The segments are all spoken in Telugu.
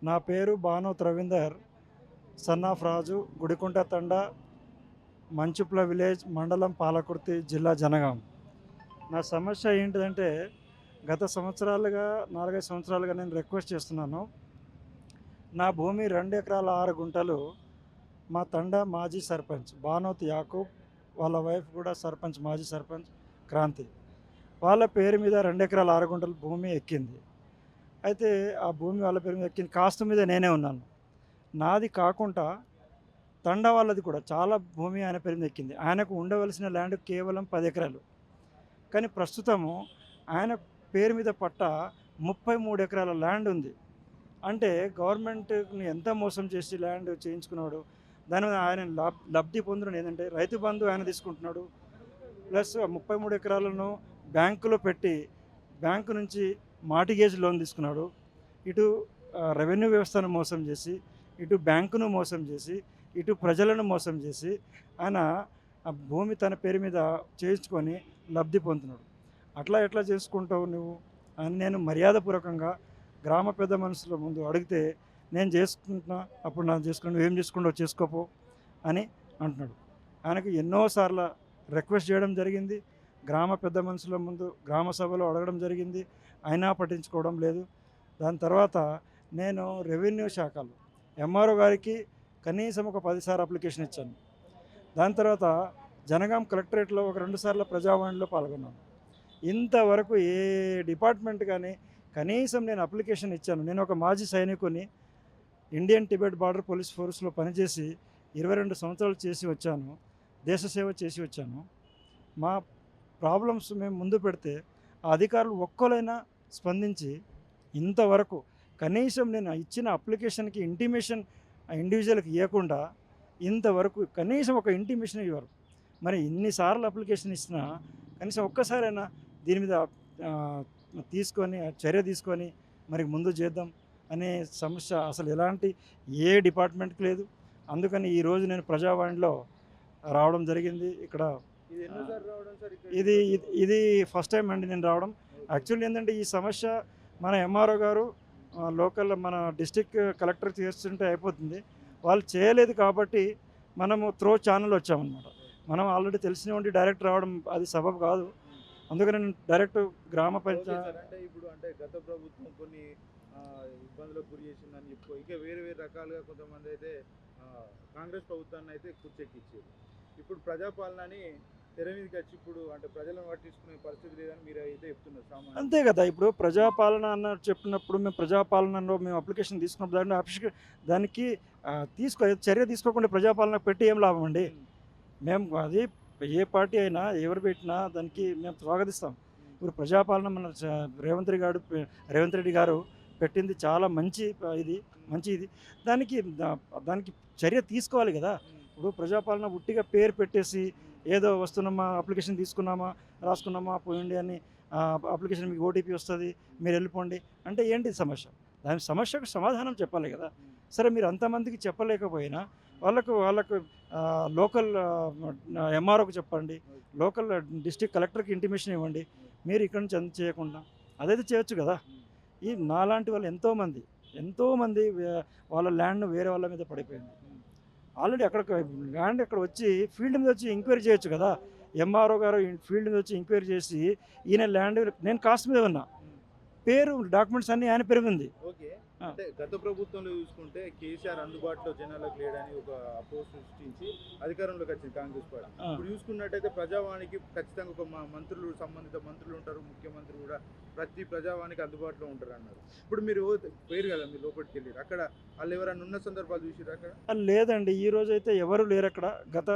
నా పేరు Banoth Ravinder, son of Raju, Gudikunta Thanda, Manchupla village, మండలం పాలకుర్తి, జిల్లా జనగాం. నా సమస్య ఏంటిదంటే గత సంవత్సరాలుగా 4-5 సంవత్సరాలుగా నేను రిక్వెస్ట్ చేస్తున్నాను. నా భూమి 2 ఎకరాల 6 గుంటలు మా తండా మాజీ సర్పంచ్ బానోత్ యాకూబ్, వాళ్ళ వైఫ్ కూడా సర్పంచ్, మాజీ సర్పంచ్ క్రాంతి, వాళ్ళ పేరు మీద 2 ఎకరాల 6 గుంటల భూమి ఎక్కింది. అయితే ఆ భూమి వాళ్ళ పేరు మీద ఎక్కింది, కాస్త మీద నేనే ఉన్నాను. నాది కాకుండా తండా వాళ్ళది కూడా చాలా భూమి ఆయన పేరు మీద ఎక్కింది. ఆయనకు ఉండవలసిన ల్యాండ్ కేవలం 10 ఎకరాలు. కానీ ప్రస్తుతము ఆయన పేరు మీద పట్టా 33 ఎకరాల ల్యాండ్ ఉంది. అంటే గవర్నమెంట్ని ఎంత మోసం చేసి ల్యాండ్ చేయించుకున్నాడు. దాని మీద ఆయన లబ్ధి పొందడం ఏంటంటే రైతు బంధు ఆయన తీసుకుంటున్నాడు. ప్లస్ 33 ఎకరాలను బ్యాంకులో పెట్టి బ్యాంకు నుంచి మార్టిగేజ్ లోన్ తీసుకున్నాడు. ఇటు రెవెన్యూ వ్యవస్థను మోసం చేసి, ఇటు బ్యాంకును మోసం చేసి, ఇటు ప్రజలను మోసం చేసి ఆయన ఆ భూమి తన పేరు మీద చేయించుకొని లబ్ధి పొందుతున్నాడు. అట్లా ఎట్లా చేసుకుంటావు నువ్వు అని నేను మర్యాదపూర్వకంగా గ్రామ పెద్ద మనుషుల ముందు అడిగితే, నేను చేసుకుంటున్నా, అప్పుడు నాకు చేసుకుని నువ్వేం చేసుకుంటావు చేసుకోపో అని అంటున్నాడు. ఆయనకు ఎన్నోసార్లు రిక్వెస్ట్ చేయడం జరిగింది, గ్రామ పెద్ద మనుషుల ముందు గ్రామ సభలో అడగడం జరిగింది, అయినా పట్టించుకోవడం లేదు. దాని తర్వాత నేను రెవెన్యూ శాఖలో ఎంఆర్ఓ గారికి కనీసం ఒక 10 సార్లు అప్లికేషన్ ఇచ్చాను. దాని తర్వాత జనగాం కలెక్టరేట్లో ఒక 2 సార్లు ప్రజావాణిలో పాల్గొన్నాను. ఇంతవరకు ఏ డిపార్ట్మెంట్ కానీ కనీసం నేను అప్లికేషన్ ఇచ్చాను. నేను ఒక మాజీ సైనికుని, ఇండియన్ టిబెట్ బార్డర్ పోలీస్ ఫోర్స్లో పనిచేసి 22 సంవత్సరాలు చేసి వచ్చాను, దేశ సేవ చేసి వచ్చాను. మా ప్రాబ్లమ్స్ మేము ముందు పెడితే ఆ అధికారులు ఒక్కరైనా స్పందించి ఇంతవరకు కనీసం నేను ఇచ్చిన అప్లికేషన్కి ఇంటిమేషన్ ఆ ఇండివిజువల్కి ఇవ్వకుండా ఇంతవరకు కనీసం ఒక ఇంటిమేషన్ ఇవ్వరు. మరి ఇన్నిసార్లు అప్లికేషన్ ఇచ్చినా కనీసం ఒక్కసారైనా దీని మీద తీసుకొని చర్య తీసుకొని మరి ముందు చేద్దాం అనే సమస్య అసలు ఎలాంటి ఏ డిపార్ట్మెంట్కి లేదు. అందుకని ఈరోజు నేను ప్రజావాణిలో రావడం జరిగింది. ఇక్కడ ఇది ఇది ఫస్ట్ టైం అండి నేను రావడం. యాక్చువల్లీ ఏంటంటే ఈ సమస్య మన ఎంఆర్ఓ గారు లోకల్ మన డిస్టిక్ కలెక్టర్ చేస్తుంటే అయిపోతుంది, వాళ్ళు చేయలేదు కాబట్టి మనము త్రో ఛానల్ వచ్చామన్నమాట. మనం ఆల్రెడీ తెలిసినటువంటి డైరెక్ట్ రావడం అది సబబు కాదు. అందుకని నేను డైరెక్ట్ గ్రామ పంచాయతీ అంటే ఇప్పుడు అంటే గత ప్రభుత్వం కొన్ని ఇబ్బందులకు గురి చేసిందని చెప్పి ఇంకా వేరే వేరే రకాలుగా కొంతమంది అయితే కాంగ్రెస్ ప్రభుత్వాన్ని అయితే కూర్చెక్కిచ్చారు. ఇప్పుడు ప్రజాపాలనని తెర మీదకి వచ్చి ఇప్పుడు అంటే ప్రజలను పట్టించుకునే పరిస్థితి లేదని మీరు అయితే చెప్తున్నారు. అంతే కదా. ఇప్పుడు ప్రజాపాలన అన్న చెప్పినప్పుడు మేము ప్రజాపాలనలో మేము అప్లికేషన్ తీసుకున్నప్పుడు దానికి చర్య తీసుకోకుండా ప్రజాపాలన పెట్టి ఏం లాభం అండి. మేము అది ఏ పార్టీ అయినా ఎవరు పెట్టినా దానికి మేము స్వాగతిస్తాం. ఇప్పుడు ప్రజాపాలన మన రేవంత్ రెడ్డి గారు పెట్టింది చాలా మంచి ఇది. దానికి చర్య తీసుకోవాలి కదా. ఇప్పుడు ప్రజాపాలన ఉట్టిగా పేరు పెట్టేసి ఏదో వస్తున్నామా, అప్లికేషన్ తీసుకున్నామా, రాసుకున్నామా, పోయిండి అని అప్లికేషన్ మీకు ఓటీపీ వస్తుంది, మీరు వెళ్ళిపోండి అంటే ఏంటి సమస్య? దాని సమస్యకు సమాధానం చెప్పాలి కదా. సరే మీరు అంతమందికి చెప్పలేకపోయినా వాళ్ళకు లోకల్ ఎంఆర్ఓకి చెప్పండి, లోకల్ డిస్ట్రిక్ట్ కలెక్టర్కి ఇంటిమేషన్ ఇవ్వండి. మీరు ఇక్కడ నుంచి అంత చేయకుండా అదైతే చేయొచ్చు కదా. ఈ నాలాంటి వాళ్ళు ఎంతోమంది వాళ్ళ ల్యాండ్ వేరే వాళ్ళ మీద పడిపోయింది. ఆల్రెడీ ల్యాండ్ అక్కడ వచ్చి ఫీల్డ్ మీద వచ్చి ఎంక్వైరీ చేయొచ్చు కదా. ఎంఆర్ఓ గారు ఫీల్డ్ మీద వచ్చి ఎంక్వైరీ చేసి ఈయన ల్యాండ్ నేను కాస్ట్ మీద ఉన్నా, పేరు డాక్యుమెంట్స్ అన్నీ ఆయన పేరు ఉంది. ఓకే, అంటే గత ప్రభుత్వంలో చూసుకుంటే కేసీఆర్ అందుబాటులో జనాలకు లేడని ఒక అపోజ్ సృష్టించి అధికారంలోకి వచ్చింది కాంగ్రెస్ పార్టీ. ఇప్పుడు చూసుకున్నట్టయితే ప్రజావాణికి ఖచ్చితంగా ఒక సంబంధిత మంత్రులు ఉంటారు, ముఖ్యమంత్రి కూడా ప్రతి ప్రజావాణికి అందుబాటులో ఉంటారు అన్నారు. ఇప్పుడు మీరు పేరు కదా, మీరు లోపలికి వెళ్ళారు, అక్కడ వాళ్ళు ఎవరైనా ఉన్న సందర్భాలు చూసారు అక్కడ? లేదండి, ఈ రోజు అయితే ఎవరు లేరు అక్కడ. గత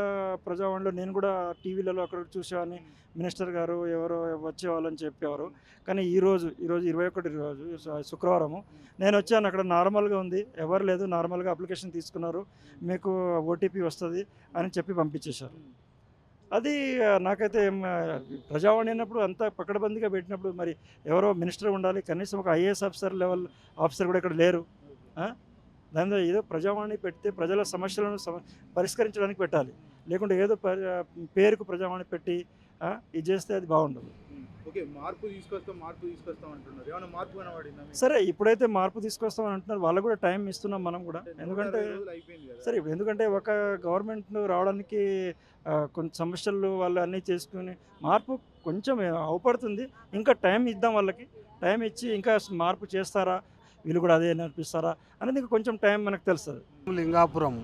ప్రజావాణిలో నేను కూడా టీవీలలో అక్కడ చూసేవాడిని, మినిస్టర్ గారు ఎవరో వచ్చేవాళ్ళని చెప్పేవారు. కానీ ఈరోజు 21 రోజు శుక్రవారము నేను వచ్చాను, అక్కడ నార్మల్గా ఉంది, ఎవరు లేదు, నార్మల్గా అప్లికేషన్ తీసుకున్నారు, మీకు ఓటీపీ వస్తుంది అని చెప్పి పంపించేశారు. అది నాకైతే ప్రజావాణి అన్నప్పుడు అంతా పకడ్బందీగా పెట్టినప్పుడు మరి ఎవరో మినిస్టర్ ఉండాలి, కనీసం ఒక ఐఏఎస్ లెవెల్ ఆఫీసర్ కూడా ఇక్కడ లేరు. దాని మీద ఏదో ప్రజావాణి పెడితే ప్రజల సమస్యలను పరిష్కరించడానికి పెట్టాలి, లేకుంటే ఏదో పేరుకు ప్రజావాణి పెట్టి ఇది చేస్తే అది బాగుండదు. ఓకే, మార్పు తీసుకొస్తాం అంటున్నారు. ఏమైనా మార్పు కనబడిందా మీకు? సరే ఇప్పుడైతే మార్పు తీసుకొస్తామని అంటున్నారు, వాళ్ళకు కూడా టైం ఇస్తున్నాం మనం కూడా. అంటే ఎందుకంటే 160 రోజులు అయిపోయింది కదా. సరే ఇప్పుడు ఎందుకంటే ఒక గవర్నమెంట్ రావడానికి కొన్ని సమస్యలు వాళ్ళు అన్నీ చేసుకుని మార్పు కొంచెం అవపడుతుంది. ఇంకా టైం ఇద్దాం వాళ్ళకి, టైం ఇచ్చి ఇంకా మార్పు చేస్తారా, వీళ్ళు కూడా అదే నడిపిస్తారా అనేది ఇంకా కొంచెం టైం మనకు తెలుస్తుంది. లింగాపురం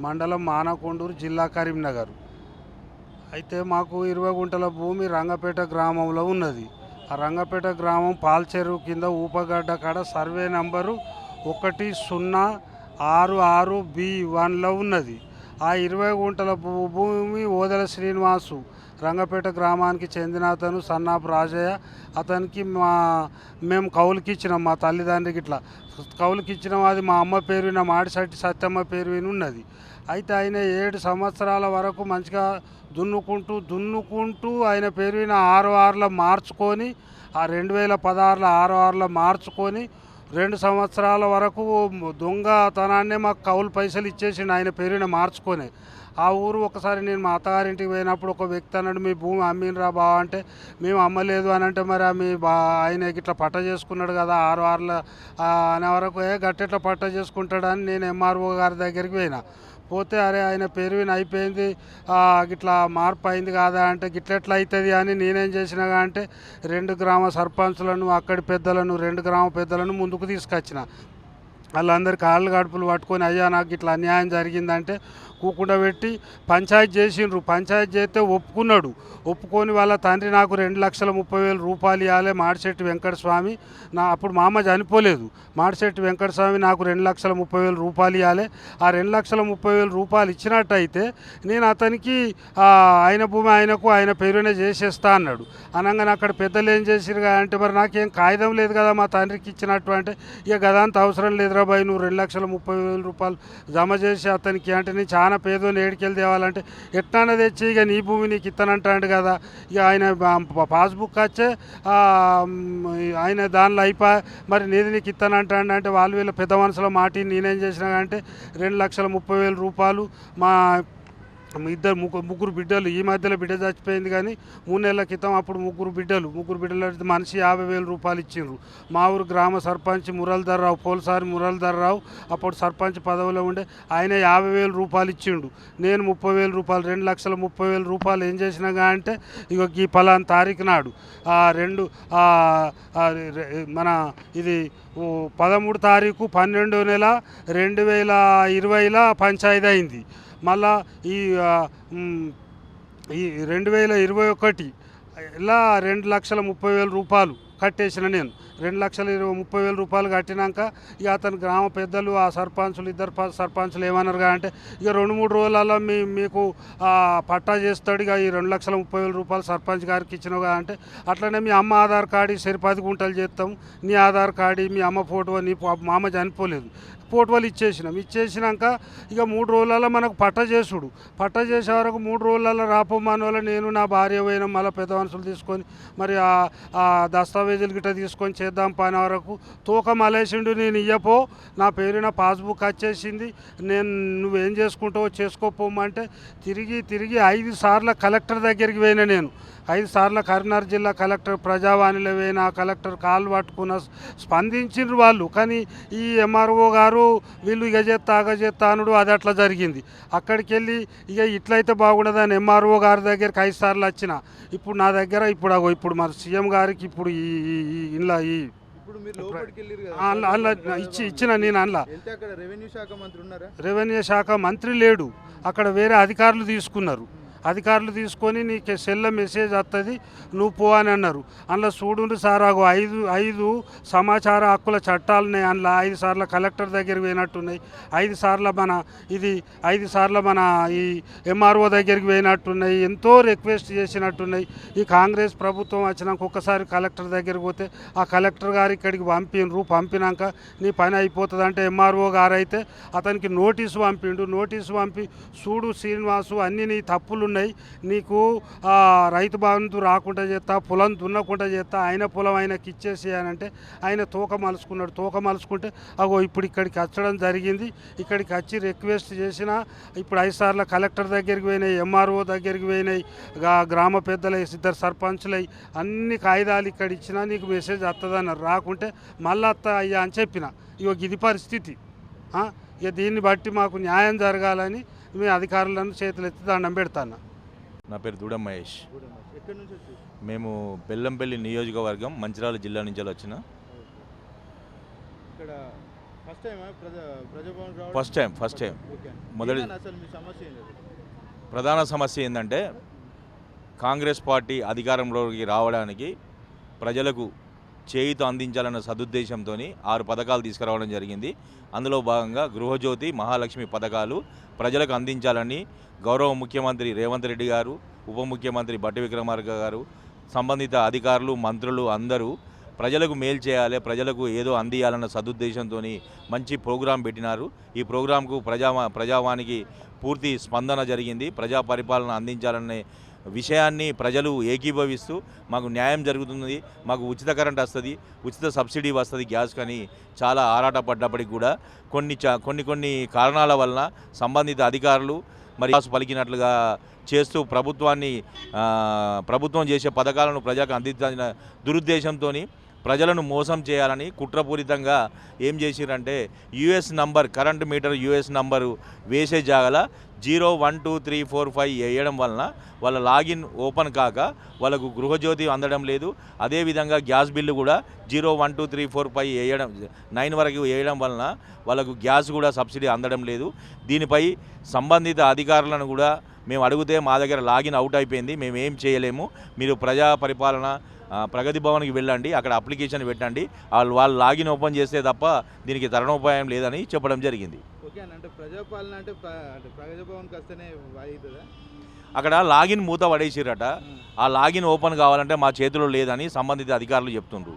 మండలం మానకొండూరు, జిల్లా కరీంనగర్. అయితే మాకు 20 గుంటల భూమి రంగపేట గ్రామంలో ఉన్నది. ఆ రంగపేట గ్రామం పాల్చెరువు కింద ఊపగడ్డ కాడ సర్వే నంబరు 1066B1లో ఉన్నది. ఆ 20 గుంటల భూమి ఓదెల శ్రీనివాసు రంగపేట గ్రామానికి చెందిన అతను, సన్నాపు రాజయ్య. అతనికి మేము కౌలుకి ఇచ్చినాం, మా తల్లిదండ్రికి ఇట్లా కౌలుకి ఇచ్చినాం. అది మా అమ్మ పేరున మాడిశెట్టి సత్యమ్మ పేరున ఉన్నది. అయితే ఆయన 7 సంవత్సరాల వరకు మంచిగా దున్నుకుంటూ ఆయన పేరున 6 మార్చుకొని, ఆ 2016లో 6 మార్చుకొని 2 సంవత్సరాల వరకు దొంగతనాన్నే మాకు కౌలు పైసలు ఇచ్చేసిండు ఆయన పేరున మార్చుకొని. ఆ ఊరు ఒకసారి నేను మా అత్తగారింటికి పోయినప్పుడు ఒక వ్యక్తి అన్నాడు, మీ భూమి అమ్మినరా బావ అంటే, మేము అమ్మలేదు అని అంటే, మరి మీ ఆయన ఇట్లా పట్ట చేసుకున్నాడు కదా 6 అనే వరకు, గట్టెట్లా పట్ట చేసుకుంటాడని నేను ఎంఆర్ఓ గారి దగ్గరికి పోయినా. పోతే అరే ఆయన పేరువిన అయిపోయింది, గిట్లా మార్పు అయింది కాదా అంటే, గిట్లెట్లా అవుతుంది అని నేనేం చేసినా అంటే 2 గ్రామ సర్పంచులను, అక్కడి పెద్దలను, 2 గ్రామ పెద్దలను ముందుకు తీసుకొచ్చిన. వాళ్ళందరి కాళ్ళు గడుపులు పట్టుకొని, అయ్యా నాకు ఇట్లా అన్యాయం జరిగిందంటే కూకుండా పెట్టి పంచాయతీ చేసిండ్రు. పంచాయతీ చేస్తే ఒప్పుకొని వాళ్ళ తండ్రి నాకు 2,30,000 రూపాయలు ఇవ్వాలి, మాడిశెట్టి వెంకటస్వామి. అప్పుడు మా అమ్మ చనిపోలేదు. మాడిశెట్టి వెంకటస్వామి నాకు 2,30,000 రూపాయలు ఇవ్వాలి. ఆ 2,30,000 రూపాయలు ఇచ్చినట్టయితే నేను అతనికి ఆయన భూమి ఆయన పేరునే చేసేస్తా అన్నాడు. అనగానే అక్కడ పెద్దలు ఏం చేసిరు అంటే, మరి నాకేం కాగితం లేదు కదా మా తండ్రికి ఇచ్చినట్టు అంటే, ఇక గదంత అవసరం లేదురా బాయ్, నువ్వు 2,30,000 రూపాయలు జమ చేసి అతనికి అంటే, నేను చాలా పేదోని ఏడికెళ్ళి తేవాలంటే, ఎట్లా తెచ్చి ఇక నీ భూమి నీకు ఇస్తానంటాడు కదా. ఇక ఆయన పాస్బుక్ వచ్చే ఆయన దానిలో అయిపోయి, మరి నీది నీకు ఇస్తానంటాడు అంటే, వాళ్ళు వీళ్ళ పెద్ద మనుషుల మాట నేనేం చేసినా అంటే 2,30,000 రూపాయలు మా ముగ్గురు బిడ్డలు, ఈ మధ్యలో బిడ్డ చచ్చిపోయింది కానీ 3 నెలల క్రితం అప్పుడు ముగ్గురు బిడ్డలు మనిషి 50,000 రూపాయలు ఇచ్చిండ్రు. మా ఊరు గ్రామ సర్పంచ్ మురళీధర్రావు, పోల్సారి మురళీధర్రావు అప్పుడు సర్పంచ్ పదవిలో ఉండే, ఆయన 50,000 రూపాయలు ఇచ్చిండు. నేను 30,000 రూపాయలు, 2,30,000 రూపాయలు ఏం చేసినా అంటే, ఇక ఈ పలానా తారీఖు నాడు మన ఇది 13 తారీఖు 12వ నెల 2020లో పంచాయతీ అయింది. మళ్ళా ఈ 2021 ఇలా 2,30,000 రూపాయలు కట్టేసిన నేను. 2,30,000 రూపాయలు కట్టినాక ఇక అతని గ్రామ పెద్దలు, ఆ సర్పంచులు, 2 సర్పంచులు ఏమన్నారు అంటే, ఇక 2-3 రోజులలో మీకు పట్టా చేస్తాడు, ఇక ఈ 2,30,000 రూపాయలు సర్పంచ్ గారికి ఇచ్చినావుగా అంటే, అట్లనే మీ అమ్మ ఆధార్ కార్డు సరి 10 గుంటలు చేస్తాం, నీ ఆధార్ కార్డు, మీ అమ్మ ఫోటో, మా అమ్మ చనిపోలేదు, ఫోటోలు ఇచ్చేసినాక ఇక 3 రోజులలో మనకు పట్ట చేసే వరకు 3 రోజులలో రాపోమాన వల్ల నేను నా భార్య పోయినా, మళ్ళీ పెద్ద మనుషులు తీసుకొని మరి ఆ దస్తావేజులు గిట్ట తీసుకొని చేద్దాం పని వరకు తోక మలేసిండు. నేను ఇయ్యపో, నా పేరున పాస్బుక్ వచ్చేసింది, నువ్వేం చేసుకుంటావో చేసుకోపోమంటే తిరిగి 5 సార్లు కలెక్టర్ దగ్గరికి పోయినా. నేను 5 సార్లు కరీంనగర్ జిల్లా కలెక్టర్ ప్రజావాణిలో పోయినా, కలెక్టర్ కాళ్ళు పట్టుకున్న స్పందించిండ్రు వాళ్ళు. కానీ ఈ ఎంఆర్ఓ గారు వీళ్ళు ఇక చేస్తా అనుడు, అది అట్లా జరిగింది. అక్కడికి వెళ్ళి ఇక ఇట్లయితే బాగుండదని ఎంఆర్ఓ గారి దగ్గరికి 5 సార్లు వచ్చిన. ఇప్పుడు నా దగ్గర ఇప్పుడు మన సీఎం గారికి ఇప్పుడు ఇలా ఇప్పుడు మీరు లోపలికి వెళ్ళిరు కదా, అందులో ఇచ్చిన నేను అందులో వెళ్తే అక్కడ రెవెన్యూ శాఖ మంత్రి ఉన్నారా? రెవెన్యూ శాఖ మంత్రి లేడు, అక్కడ వేరే అధికారులు తీసుకున్నారు. అధికారులు తీసుకొని నీకు సెల్లో మెసేజ్ వస్తుంది, నువ్వు పో అని అన్నారు. అందులో చూడండి సార్, 5 సమాచార హక్కుల చట్టాలున్నాయి. అందులో 5 సార్లు కలెక్టర్ దగ్గరికి పోయినట్టున్నాయి, 5 సార్లు మన ఈ ఎంఆర్ఓ దగ్గరికి పోయినట్టున్నాయి, ఎంతో రిక్వెస్ట్ చేసినట్టున్నాయి. ఈ కాంగ్రెస్ ప్రభుత్వం వచ్చినాక ఒక్కసారి కలెక్టర్ దగ్గరికి పోతే ఆ కలెక్టర్ గారు ఇక్కడికి పంపినాక నీ పని అయిపోతుంది అంటే, ఎంఆర్ఓ గారు అయితే అతనికి నోటీసు పంపి చూడు శ్రీనివాసు, అన్ని నీ తప్పులు ఉన్నాయి, నీకు రైతు బంధు రాకుండా చేస్తా, పొలం దున్నకుండా చేస్తా, ఆయన పొలం ఆయనకి ఇచ్చేసి అని అంటే ఆయన తోక మలుచుకున్నాడు. తోక మలుచుకుంటే అగో ఇప్పుడు ఇక్కడికి వచ్చడం జరిగింది. ఇక్కడికి వచ్చి రిక్వెస్ట్ చేసిన, ఇప్పుడు 5 సార్లు కలెక్టర్ దగ్గరికి పోయినాయి, ఎంఆర్ఓ దగ్గరికి పోయినాయి, గ్రామ పెద్దలై, ఇద్దరు సర్పంచులై అన్ని కాగితాలు ఇక్కడ ఇచ్చినా నీకు మెసేజ్ వస్తుందన్నారు. రాకుంటే మళ్ళీ వస్తా అయ్యా అని చెప్పిన. ఇగో ఇది పరిస్థితి. ఇక దీన్ని బట్టి మాకు న్యాయం జరగాలని మేము అధికారులను చేతులెత్తి దండం పెడతాను. నా పేరు దూడం మహేష్. ఎక్కడి నుంచి వచ్చి మేము బెల్లంపల్లి నియోజకవర్గం మంచిర్యాల జిల్లా నుంచి వచ్చిన. ఇక్కడ ఫస్ట్ టైం ప్రజాభవన్ రావడం? First time. ఓకే. మొదటి ఏంటన్నా అసలు మీ సమస్య ఏంటి? ప్రధాన సమస్య ఏంటంటే కాంగ్రెస్ పార్టీ అధికారంలోకి రావడానికి ప్రజలకు చేయూత అందించాలన్న సదుద్దేశంతో 6 పథకాలు తీసుకురావడం జరిగింది. అందులో భాగంగా గృహజ్యోతి, మహాలక్ష్మి పథకాలు ప్రజలకు అందించాలని గౌరవ ముఖ్యమంత్రి రేవంత్ రెడ్డి గారు, ఉప ముఖ్యమంత్రి బట్టి విక్రమార్క గారు, సంబంధిత అధికారులు, మంత్రులు అందరూ ప్రజలకు మేలు చేయాలి, ప్రజలకు ఏదో అందియాలన్న సదుద్దేశంతో మంచి ప్రోగ్రాం పెట్టినారు. ఈ ప్రోగ్రాంకు ప్రజావానికి పూర్తి స్పందన జరిగింది. ప్రజా పరిపాలన అందించాలనే విషయాన్ని ప్రజలు ఏకీభవిస్తూ మాకు న్యాయం జరుగుతుంది, మాకు ఉచిత కరెంట్ వస్తుంది, ఉచిత సబ్సిడీ వస్తుంది గ్యాస్ కానీ చాలా ఆరాటపడ్డప్పటికి కూడా కొన్ని కారణాల వలన సంబంధిత అధికారులు మరి పలికినట్లుగా చేస్తూ ప్రభుత్వం చేసే పథకాలను ప్రజలకు అందించాల్సిన దురుద్దేశంతో ప్రజలను మోసం చేయాలని కుట్రపూరితంగా ఏం చేసిరంటే US number, current meter US number వేసే జాగల 01234 వేయడం వలన వాళ్ళ లాగిన్ ఓపెన్ కాక వాళ్ళకు గృహజ్యోతి అందడం లేదు. అదేవిధంగా గ్యాస్ బిల్లు కూడా 01234 వేయడం 9 వరకు వేయడం వలన వాళ్ళకు గ్యాస్ కూడా సబ్సిడీ అందడం లేదు. దీనిపై సంబంధిత అధికారులను కూడా మేము అడిగితే మా దగ్గర లాగిన్ అవుట్ అయిపోయింది, మేము ఏం చేయలేము, మీరు ప్రజా పరిపాలన ప్రగతి భవన్కి వెళ్ళండి, అక్కడ అప్లికేషన్ పెట్టండి, వాళ్ళు లాగిన్ ఓపెన్ చేస్తే తప్ప దీనికి తరుణోపాయం లేదని చెప్పడం జరిగింది. ఓకే అన్న, అంటే ప్రజాపాలన అంటే ప్రగతి భవన్కి వస్తేనే అవుతుందా? అక్కడ లాగిన్ మూత పడేసిరట. ఆ లాగిన్ ఓపెన్ కావాలంటే మా చేతిలో లేదని సంబంధిత అధికారులు చెప్తుండ్రు.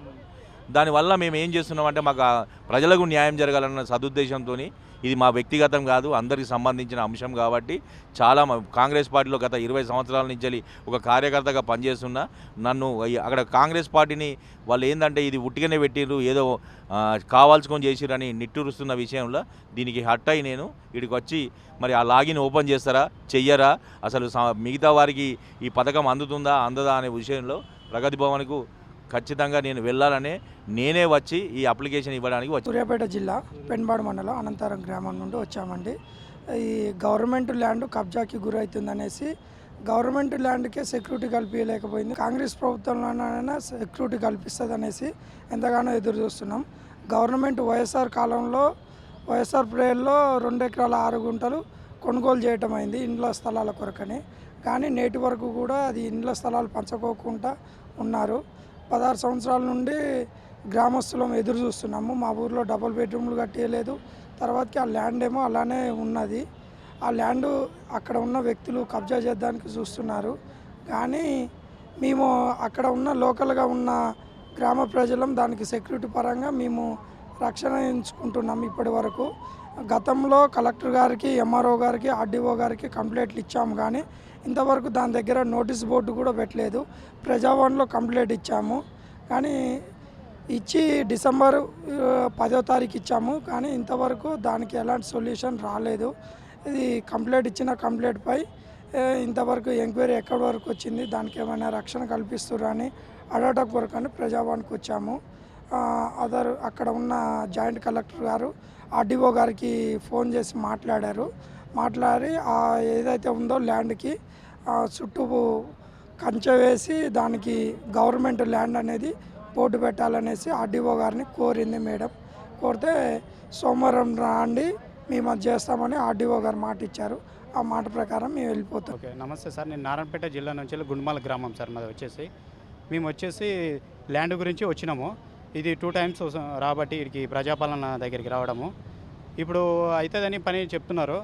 దానివల్ల మేము ఏం చేస్తున్నామంటే మాకు ప్రజలకు న్యాయం జరగాలన్న సదుద్దేశంతో, ఇది మా వ్యక్తిగతం కాదు, అందరికి సంబంధించిన అంశం కాబట్టి చాలా కాంగ్రెస్ పార్టీలో గత 20 సంవత్సరాల నుంచి ఒక కార్యకర్తగా పనిచేస్తున్నా. నన్ను అక్కడ కాంగ్రెస్ పార్టీని వాళ్ళు ఏంటంటే ఇది ఉట్టిగానే పెట్టిర్రు, ఏదో కావాల్సుకొని చేసిరని నిట్టూరుస్తున్న విషయంలో దీనికి హట్ అయి నేను ఇక్కడికి వచ్చి మరి ఆ లాగిన్ ఓపెన్ చేస్తారా చెయ్యరా, అసలు మిగతా వారికి ఈ పథకం అందుతుందా అందదా అనే విషయంలో ప్రగతి భవన్కు ఖచ్చితంగా నేను వెళ్ళాలనే నేనే వచ్చి ఈ అప్లికేషన్ ఇవ్వడానికి వచ్చి. సూర్యాపేట జిల్లా పెన్బాడు మండలం అనంతరం గ్రామం నుండి వచ్చామండి. ఈ గవర్నమెంట్ ల్యాండ్ కబ్జాకి గురవుతుందనేసి గవర్నమెంట్ ల్యాండ్కే సెక్యూరిటీ కల్పించలేకపోయింది. కాంగ్రెస్ ప్రభుత్వంలోనైనా సెక్యూరిటీ కల్పిస్తుంది అనేసి ఎంతగానో ఎదురు చూస్తున్నాం. గవర్నమెంట్ వైఎస్ఆర్ కాలంలో వైఎస్ఆర్ ప్రేయర్లో 2 ఎకరాల 6 గుంటలు కొనుగోలు చేయటం అయింది ఇండ్ల స్థలాల కొరకని. కానీ నేటి వరకు కూడా అది ఇండ్ల స్థలాలు పంచుకోకుండా ఉన్నారు. 16 సంవత్సరాల నుండి గ్రామస్తులం ఎదురు చూస్తున్నాము. మా ఊర్లో డబుల్ బెడ్రూమ్లు కట్టేయలేదు. తర్వాతకి ఆ ల్యాండ్ ఏమో అలానే ఉన్నది. ఆ ల్యాండ్ అక్కడ ఉన్న వ్యక్తులు కబ్జా చేయడానికి చూస్తున్నారు. కానీ మేము అక్కడ ఉన్న లోకల్గా ఉన్న గ్రామ ప్రజలం దానికి సెక్యూరిటీ పరంగా మేము రక్షణ ఎంచుకుంటున్నాం. ఇప్పటి వరకు గతంలో కలెక్టర్ గారికి, ఎంఆర్ఓ గారికి, ఆర్డీఓ గారికి కంప్లైంట్లు ఇచ్చాము. కానీ ఇంతవరకు దాని దగ్గర నోటీస్ బోర్డు కూడా పెట్టలేదు. ప్రజావాణిలో కంప్లైంట్ ఇచ్చాము, కానీ ఇచ్చి డిసెంబర్ 10వ తారీఖు ఇచ్చాము. కానీ ఇంతవరకు దానికి ఎలాంటి సొల్యూషన్ రాలేదు. ఇది కంప్లైంట్ ఇచ్చిన కంప్లైంట్పై ఇంతవరకు ఎంక్వైరీ ఎక్కడి వరకు వచ్చింది, దానికి ఏమైనా రక్షణ కల్పిస్తుర్రా అని అడగటం కొరకు అని ప్రజావాణికి వచ్చాము. అక్కడ ఉన్న జాయింట్ కలెక్టర్ గారు ఆర్డీఓ గారికి ఫోన్ చేసి మాట్లాడి ఏదైతే ఉందో ల్యాండ్కి చుట్టూ కంచె వేసి దానికి గవర్నమెంట్ ల్యాండ్ అనేది బోర్డు పెట్టాలనేసి ఆర్డీఓ గారిని కోరింది మేడం. కోరితే సోమవారం రాండి మేము అది చేస్తామని ఆర్డీఓ గారు మాట ఇచ్చారు. ఆ మాట ప్రకారం మేము వెళ్ళిపోతాం. ఓకే, నమస్తే సార్. నేను నారాయణపేట జిల్లా నుంచి గుండ్మాల గ్రామం సార్ మాది వచ్చేసి. మేము వచ్చేసి ల్యాండ్ గురించి వచ్చినాము. ఇది 2 టైమ్స్ రాబట్టి ఇక్కడికి ప్రజాపాలన దగ్గరికి రావడము ఇప్పుడు అవుతుందని పని చెప్తున్నారు.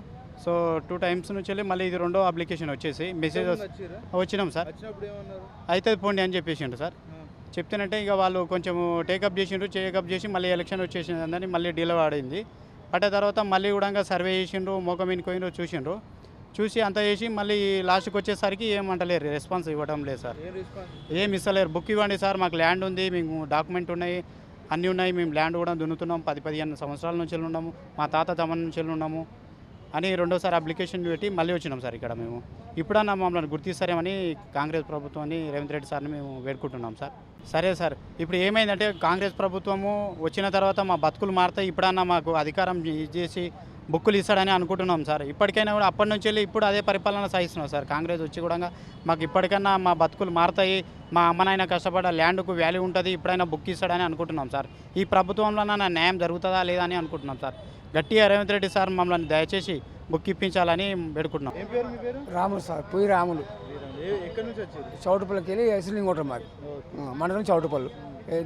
సో 2 టైమ్స్ నుంచి వెళ్ళి మళ్ళీ ఇది 2వ అప్లికేషన్ వచ్చేసి మెసేజ్ వచ్చినాం సార్. అయితే పోండి అని చెప్పేసిండ్రు సార్. చెప్తేనంటే ఇక వాళ్ళు కొంచెం టేకప్ చేసి మళ్ళీ ఎలక్షన్ వచ్చేసిందని మళ్ళీ డిలే పడింది. పడ్డ తర్వాత మళ్ళీ కూడా సర్వే చేసిండ్రు, మోకమీని పోయిండ్రు, చూసిండ్రు. చూసి అంతా చేసి మళ్ళీ లాస్ట్కి వచ్చేసరికి ఏమంటలేరు, రెస్పాన్స్ ఇవ్వడం లేదు సార్. ఏం రెస్పాన్స్? ఏం ఇస్తలేరు. బుక్ ఇవ్వండి సార్, మాకు ల్యాండ్ ఉంది, మేము డాక్యుమెంట్ ఉన్నాయి, అన్నీ ఉన్నాయి, మేము ల్యాండ్ కూడా దున్నుతున్నాం, 10-15 సంవత్సరాల నుంచి ఉన్నాము, మా తాత తమ నుంచి ఉన్నాము అని రెండోసారి అప్లికేషన్ పెట్టి మళ్ళీ వచ్చినాం సార్ ఇక్కడ. మేము ఇప్పుడన్నా మమ్మల్ని గుర్తిస్తారేమని కాంగ్రెస్ ప్రభుత్వాన్ని, రేవంత్ రెడ్డి సార్ని మేము వేడుకుంటున్నాం సార్. సరే సార్, ఇప్పుడు ఏమైందంటే కాంగ్రెస్ ప్రభుత్వము వచ్చిన తర్వాత మా బతుకులు మారుతాయి, ఇప్పుడన్నా మాకు అధికారం ఇచ్చేసి బుక్కులు ఇస్తాడని అనుకుంటున్నాం సార్. ఇప్పటికైనా కూడా అప్పటి నుంచి వెళ్ళి ఇప్పుడు అదే పరిపాలన సాగిస్తున్నాం సార్. కాంగ్రెస్ వచ్చి కూడా మాకు ఇప్పటికైనా మా బతుకులు మారుతాయి, మా అమ్మనైనా కష్టపడ్డ ల్యాండ్కు వాల్యూ ఉంటుంది, ఇప్పుడైనా బుక్ ఇస్తాడని అనుకుంటున్నాం సార్. ఈ ప్రభుత్వంలోనైనా న్యాయం జరుగుతుందా లేదా అని అనుకుంటున్నాం సార్. గట్టిగా రేవంత్ రెడ్డి సార్ మమ్మల్ని దయచేసి బుక్ ఇప్పించాలని వేడుకుంటున్నాం. ఏం పేరు మీ పేరు? రాములు సార్, పోయి రాములు. ఎక్కడి నుంచి వచ్చారు? చౌటుపల్లికి వెళ్ళి లింగోటం మాది, మండలం చౌటుపల్లి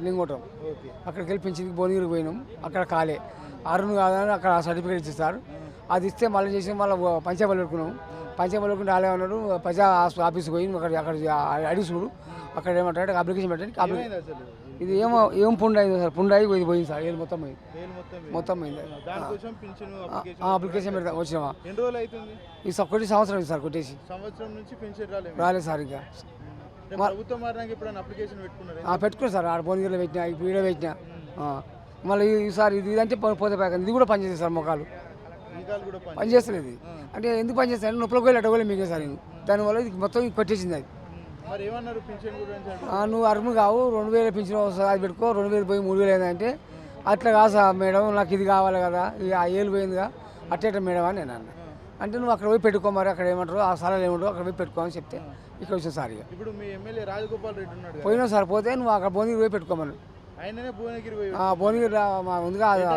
లింగోటం. ఓకే. అక్కడికి వెళ్ళి పెంచింది భువనగిరికి పోయినాం, అక్కడ కాలే అరుణ్ కాదని అక్కడ సర్టిఫికేట్ ఇచ్చి సార్, అది ఇస్తే మళ్ళీ చేసి మళ్ళీ పంచాయతీ పెట్టుకున్నాం. పంచాయతీ పెట్టుకుంటే వాళ్ళే ఉన్నాడు, ప్రజా ఆఫీస్కి పోయి అక్కడ అడిగి చూడు, అక్కడ ఏమంటారు అప్లికేషన్ పెట్టండి. ఏమైంది అసలు? ఇది ఏం పుండు అయింది సార్, పుండు అయి పోయింది సార్, ఏది మొత్తం పోయింది, ఏలు మొత్తం మొత్తం పోయింది. దానికోసం పింఛను అప్లికేషన్ పెడతా వచ్చినామా, ఎన్ని రోజులు అవుతుంది? ఈ ఒకటి సంవత్సరం అయింది సార్ కొట్టేసి, సంవత్సరం నుంచి పింఛన్ రాలేదు. రాలేదు సార్. ఇంకా ప్రభుత్వం మారినాక ఎప్పుడైనా అప్లికేషన్ పెట్టుకున్నారు? పెట్టుకున్నాను సార్, ఆడ భువనగిరిలో పెట్టినా, ఇప్పుడు ఈడ పెట్టినా. మళ్ళీ ఈసారి ఇదంటే పోతే ఇది కూడా పనిచేస్తుంది సార్, మొక్కలు ఈకాలు కూడా పని పనిచేస్తలేదు. ఇది అంటే ఎందుకు పనిచేస్తాను, నొప్పులకు వెళ్ళి అడగలే మీకు సార్, నేను దానివల్ల ఇది మొత్తం కొట్టేసింది. అది మరి ఏమన్నారు పింఛన్ గురించి? నువ్వు అరుము కావు 2000 పింఛన్ వస్తుంది, అది పెట్టుకో, 2000 పోయి 3000 అయిందంటే అట్లా కాదు సార్ మేడం, నాకు ఇది కావాలి కదా, ఇక ఆ ఏళ్ళు పోయిందిగా అట్టేట మేడం అని నేను అన్నా. అంటే నువ్వు అక్కడ పోయి పెట్టుకో, మరి అక్కడ ఏమంటారు ఆ స్థలాలు ఏమంటారు అక్కడ పోయి పెట్టుకో అని చెప్తే ఇక్కడ వచ్చాను సార్. ఇక ఇప్పుడు మీ ఎమ్మెల్యే రాజగోపాల్ రెడ్డి ఉన్నాడు కదా, పోయినా సార్, పోతే నువ్వు అక్కడ భువనగిరి పోయి పెట్టుకోమని. ఆయననే భువనగిరి పోయి భువనగిరి మా ముందుగా ఆయన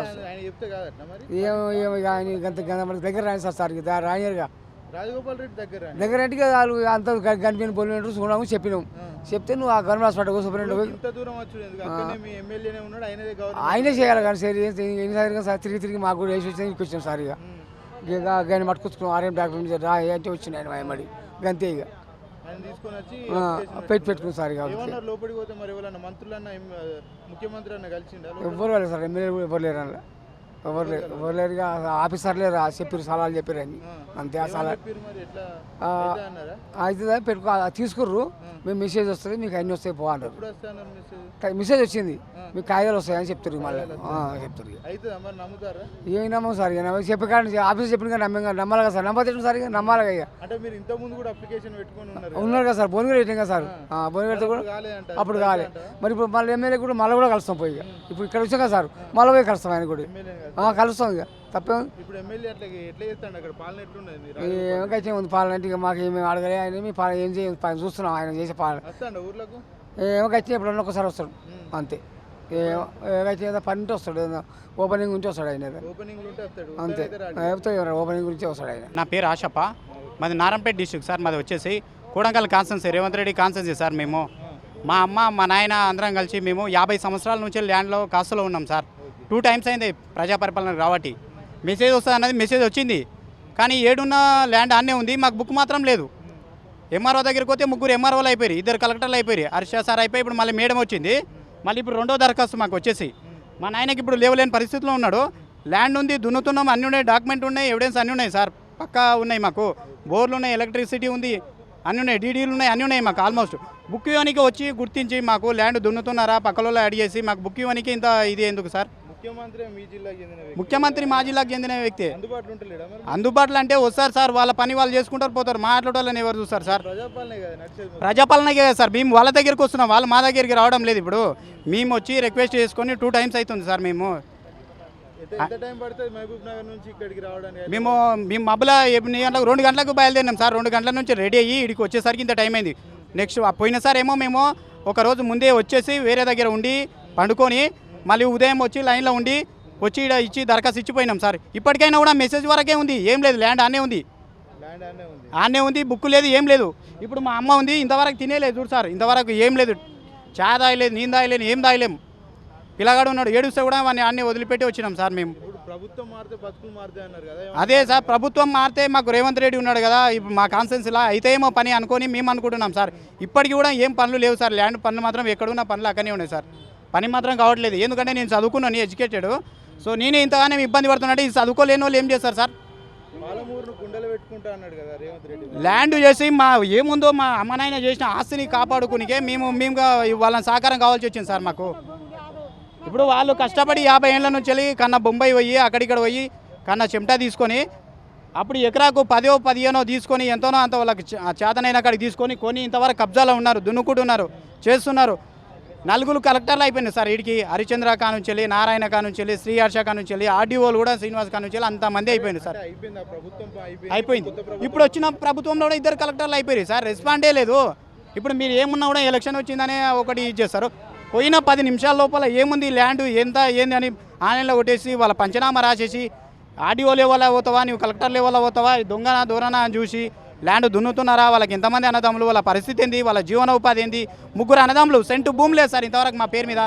చెప్తే కాదట మరి? ఏమి ఆయన మనకి దగ్గర రాని సార్ ఇక రానియరుగా, రాజగోపాల్ రెడ్డి దగ్గర అంటే వాళ్ళు అంత కనిపించిన బోలినట్టు చూడము చెప్పినాం. చెప్తే నువ్వు ఆ గవర్నమెంట్ హాస్పిటల్ సూపరింటెండెంట్ ఇంత దూరం వచ్చి మీ ఎమ్మెల్యేనే ఉన్నాడు, ఆయనదే గవర్నమెంట్ ఆయనే చేయాలి కానీ సరే ఎన్నిసార్లు సార్ తిరిగి మాకు కూడా వేసి వచ్చి వచ్చాం సార్. ఇక ఆయన మట్టుకొచ్చుకున్నాం, ఆర్ఎం డాక్టర్ రా అంటే వచ్చింది ఆయన మడి గంతే. ఇక ఆయన తీసుకొని వచ్చి పెట్టుకున్నాం సార్. ఇక ఏమన్నారు లోపలికి పోతే? మరి ఎవరన్నా మంత్రులన్నా ముఖ్యమంత్రి అన్న కలిసిండా? ఎవ్వరు లేదు సార్, ఎమ్మెల్యే కూడా ఎవరు లేరు అలా, ఎవరు లేరు. ఇక ఆఫీసర్ లేరు, చెప్పారు సలహాలు చెప్పారు అని అంతే. ఆ సలహా మరి ఎట్లా అన్నారా? అయితే పెట్టుకో తీసుకుర్రు, మేము మెసేజ్ వస్తుంది మీకు అన్నీ వస్తాయి పో అంటారు. ఎప్పుడు వస్తానన్నారు మెసేజ్? మెసేజ్ వచ్చింది మీకు కాగితాలు వస్తాయని చెప్తారు, మళ్ళీ చెప్తారు. అయితే మరి నమ్ముతారా? ఏమి నమ్మం సార్, ఇక చెప్పే కానీ ఆఫీస్ చెప్పిన కానీ నమ్మాలి కదా సార్, నమ్మతే సార్, ఇక నమ్మాలి ఇక. అంటే మీరు ఇంత ముందు కూడా అప్లికేషన్ పెట్టుకొని ఉన్నారు కదా సార్, భువనగిరి పెట్టాం కదా సార్, భువనగిరి కూడా అప్పుడు కాలే. మరి ఇప్పుడు మళ్ళీ ఎమ్మెల్యే కూడా మళ్ళీ కూడా కలుస్తాం పోయి, ఇప్పుడు ఇక్కడ వచ్చాం కదా సార్, మళ్ళీ పోయి కలుస్తాం ఆయన కూడా కలుస్తాం. ఇక తప్పే ఇప్పుడు ఎమ్మెల్యే అట్లా ఎట్లా చేస్తాడు అక్కడ? పాలన ఎట్లున్నది? ఏమైతే ఉంది పాలన అంటే, ఇక మాకు ఏమేమి అడగలే ఆయన, మీ పాలన ఏం చేయాలి చూస్తున్నాం ఆయన చేసే పాలన. వస్తాడు ఊర్లకు? ఏమైతే ఎప్పుడన్నా ఒకసారి వస్తాడు అంతే. ఏమైతే పని ఉంటే వస్తాడు, ఓపెనింగ్ ఉంటే వస్తాడు ఆయన, ఓపెనింగ్ ఉంటే వస్తాడు అంతే. ఓపెనింగ్ గురించి వస్తాడు ఆయన. నా పేరు ఆశప్ప, మాది నారాయణపేట డిస్ట్రిక్ట్ సార్. మాది వచ్చేసి Kodangal constituency, Revanth Reddy constituency sir. మేము మా అమ్మ మా నాయన అందరం కలిసి మేము 50 సంవత్సరాల నుంచి ల్యాండ్లో కాస్తులో ఉన్నాం సార్. 2 టైమ్స్ అయింది ప్రజా పరిపాలన రావటి. మెసేజ్ వస్తుంది అన్నది మెసేజ్ వచ్చింది, కానీ ఏడున్న ల్యాండ్ అన్నే ఉంది, మాకు బుక్ మాత్రం లేదు. ఎంఆర్ఓ దగ్గరికి పోతే 3 ఎంఆర్ఓలు అయిపోయారు, 2 కలెక్టర్లు అయిపోయారు, హర్ష సార్ అయిపోయి ఇప్పుడు మళ్ళీ మేడం వచ్చింది. మళ్ళీ ఇప్పుడు 2వ దరఖాస్తు మాకు వచ్చేసి మా నాయనకి ఇప్పుడు లేవలేని పరిస్థితిలో ఉన్నాడు. ల్యాండ్ ఉంది, దున్నుతున్నాం, అన్నీ ఉన్నాయి, డాక్యుమెంట్ ఉన్నాయి, ఎవిడెన్స్ అన్నీ ఉన్నాయి సార్, పక్కా ఉన్నాయి. మాకు బోర్లు ఉన్నాయి, ఎలక్ట్రిసిటీ ఉంది, అన్నీ ఉన్నాయి, డీడీలు ఉన్నాయి, అన్నీ ఉన్నాయి. మాకు ఆల్మోస్ట్ బుక్ ఇవ్వడానికి వచ్చి గుర్తించి మాకు ల్యాండ్ దున్నుతున్నారా పక్కలలో యాడ్ చేసి మాకు బుక్ ఇవ్వడానికి ఇంత ఇది ఎందుకు సార్? ముఖ్యమంత్రి మీ జిల్లాకి చెందిన వ్యక్తి, ముఖ్యమంత్రి మా జిల్లాకు చెందిన వ్యక్తి అందుబాటులో ఉంటలేడా మరి? అందుబాటులో అంటే వస్తారు సార్, వాళ్ళ పని వాళ్ళు చేసుకుంటారు పోతారు, మాట్లాడాలని ఎవరు చూస్తారు సార్? ప్రజాపాలనే కదా నడిచేది. ప్రజాపాలనకే కదా సార్, మేము వాళ్ళ దగ్గరికి వస్తున్నాం, వాళ్ళు మా దగ్గరికి రావడం లేదు. ఇప్పుడు మేము వచ్చి రిక్వెస్ట్ చేసుకొని 2 టైమ్స్ అవుతుంది సార్. మేము ఎంత టైం పడుతుంది మహబూబ్ నగర్ నుంచి ఇక్కడికి రావడానికి? మేము మబ్బుల 2 గంటలకు బయలుదేరినాం సార్. 2 గంటల నుంచి రెడీ అయ్యి ఇక్కడికి వచ్చేసరికి ఇంత టైం అయింది. నెక్స్ట్ పోయినసారి ఏమో మేము ఒక రోజు ముందే వచ్చేసి వేరే దగ్గర ఉండి పండుకొని మళ్ళీ ఉదయం వచ్చి లైన్లో ఉండి వచ్చి ఇక్కడ ఇచ్చి దరఖాస్తు ఇచ్చిపోయినాం సార్. ఇప్పటికైనా కూడా మెసేజ్ వరకే ఉంది, ఏం లేదు, ల్యాండ్ ఆనే ఉంది, ఆనే ఉంది, బుక్ లేదు, ఏం లేదు. ఇప్పుడు మా అమ్మ ఉంది, ఇంతవరకు తినేలేదు చూడు సార్, ఇంతవరకు ఏం లేదు, చాయ్ తాగలేదు, నీళ్ళు తాగలేదు, ఏం తాగలేము. పిల్లగాడు ఉన్నాడు, ఏడుస్తే కూడా వాడిని అన్నీ వదిలిపెట్టి వచ్చినాం సార్ మేము. ప్రభుత్వం మారితే బతుకులు మారుతాయి అన్నారు కదా? అదే సార్, ప్రభుత్వం మారితే మాకు రేవంత్ రెడ్డి ఉన్నాడు కదా, ఇప్పుడు మా కాన్స్టెన్సీలా అయితే ఏమో పని అనుకొని మేము అనుకుంటున్నాం సార్. ఇప్పటికీ కూడా ఏం పనులు లేవు సార్, ల్యాండ్ పనులు మాత్రం ఎక్కడున్న పనులు అక్కడనే ఉన్నాయి సార్, పని మాత్రం కావట్లేదు. ఎందుకంటే నేను చదువుకున్నాను, ఎడ్యుకేటెడ్, సో నేనే ఇంతగానే ఇబ్బంది పడుతున్నట్టు ఈ చదువుకోలేని వాళ్ళు ఏం చేస్తారు సార్? పాలమూరును గుండెలు పెట్టుకుంటా అన్నాడు కదా రేవంత్ రెడ్డి. ల్యాండ్ చేసి మా ఏముందో మా అమ్మనాయన చేసిన ఆస్తిని కాపాడుకునికే మేముగా వాళ్ళని సహకారం కావాల్సి వచ్చింది సార్ మాకు. ఇప్పుడు వాళ్ళు కష్టపడి 50 ఏళ్ళ నుంచి వెళ్ళి కన్నా బొంబాయి పోయి అక్కడిక్కడ పోయి కన్నా చెమటా తీసుకొని అప్పుడు ఎకరాకు 10-15 తీసుకొని ఎంతోనో అంత వాళ్ళకి చేతనైన కాడికి తీసుకొని కొని ఇంతవరకు కబ్జాలో ఉన్నారు, దున్నుకుంటున్నారు, చేస్తున్నారు. నలుగురు కలెక్టర్లు అయిపోయినాయి సార్. వీడికి హరిచంద్ర కా నుంచి వెళ్ళి, నారాయణ కా నుంచి వెళ్ళి, శ్రీహర్ష కా నుంచి వెళ్ళి, ఆర్డీఓలు కూడా శ్రీనివాస్ కా నుంచి వెళ్ళి అంతమంది అయిపోయింది సార్. అయిపోయింది ఆ ప్రభుత్వం అయిపోయింది. ఇప్పుడు వచ్చిన ప్రభుత్వంలో కూడా 2 కలెక్టర్లు అయిపోయారు సార్. రెస్పాండే లేదు. ఇప్పుడు మీరు ఏమున్నా కూడా ఎలక్షన్ వచ్చిందనే ఒకటి ఇది చేస్తారు. పోయిన 10 నిమిషాల లోపల ఏముంది ల్యాండ్ ఎంత ఏంది అని ఆన్లైన్లో కొట్టేసి వాళ్ళ పంచనామా రాసేసి ఆర్డీఓ లెవెల్ పోతావా, నువ్వు కలెక్టర్ లెవెల్ పోతావా, దొంగనా దూరనా అని చూసి ల్యాండ్ దున్నుతున్నారా, వాళ్ళకి ఎంతమంది అన్నదమ్ములు, వాళ్ళ పరిస్థితి ఏంది, వాళ్ళ జీవనోపాధి ఏంది. 3 అన్నదమ్ములు, సెంటు భూమి లేదు సార్ ఇంతవరకు మా పేరు మీద.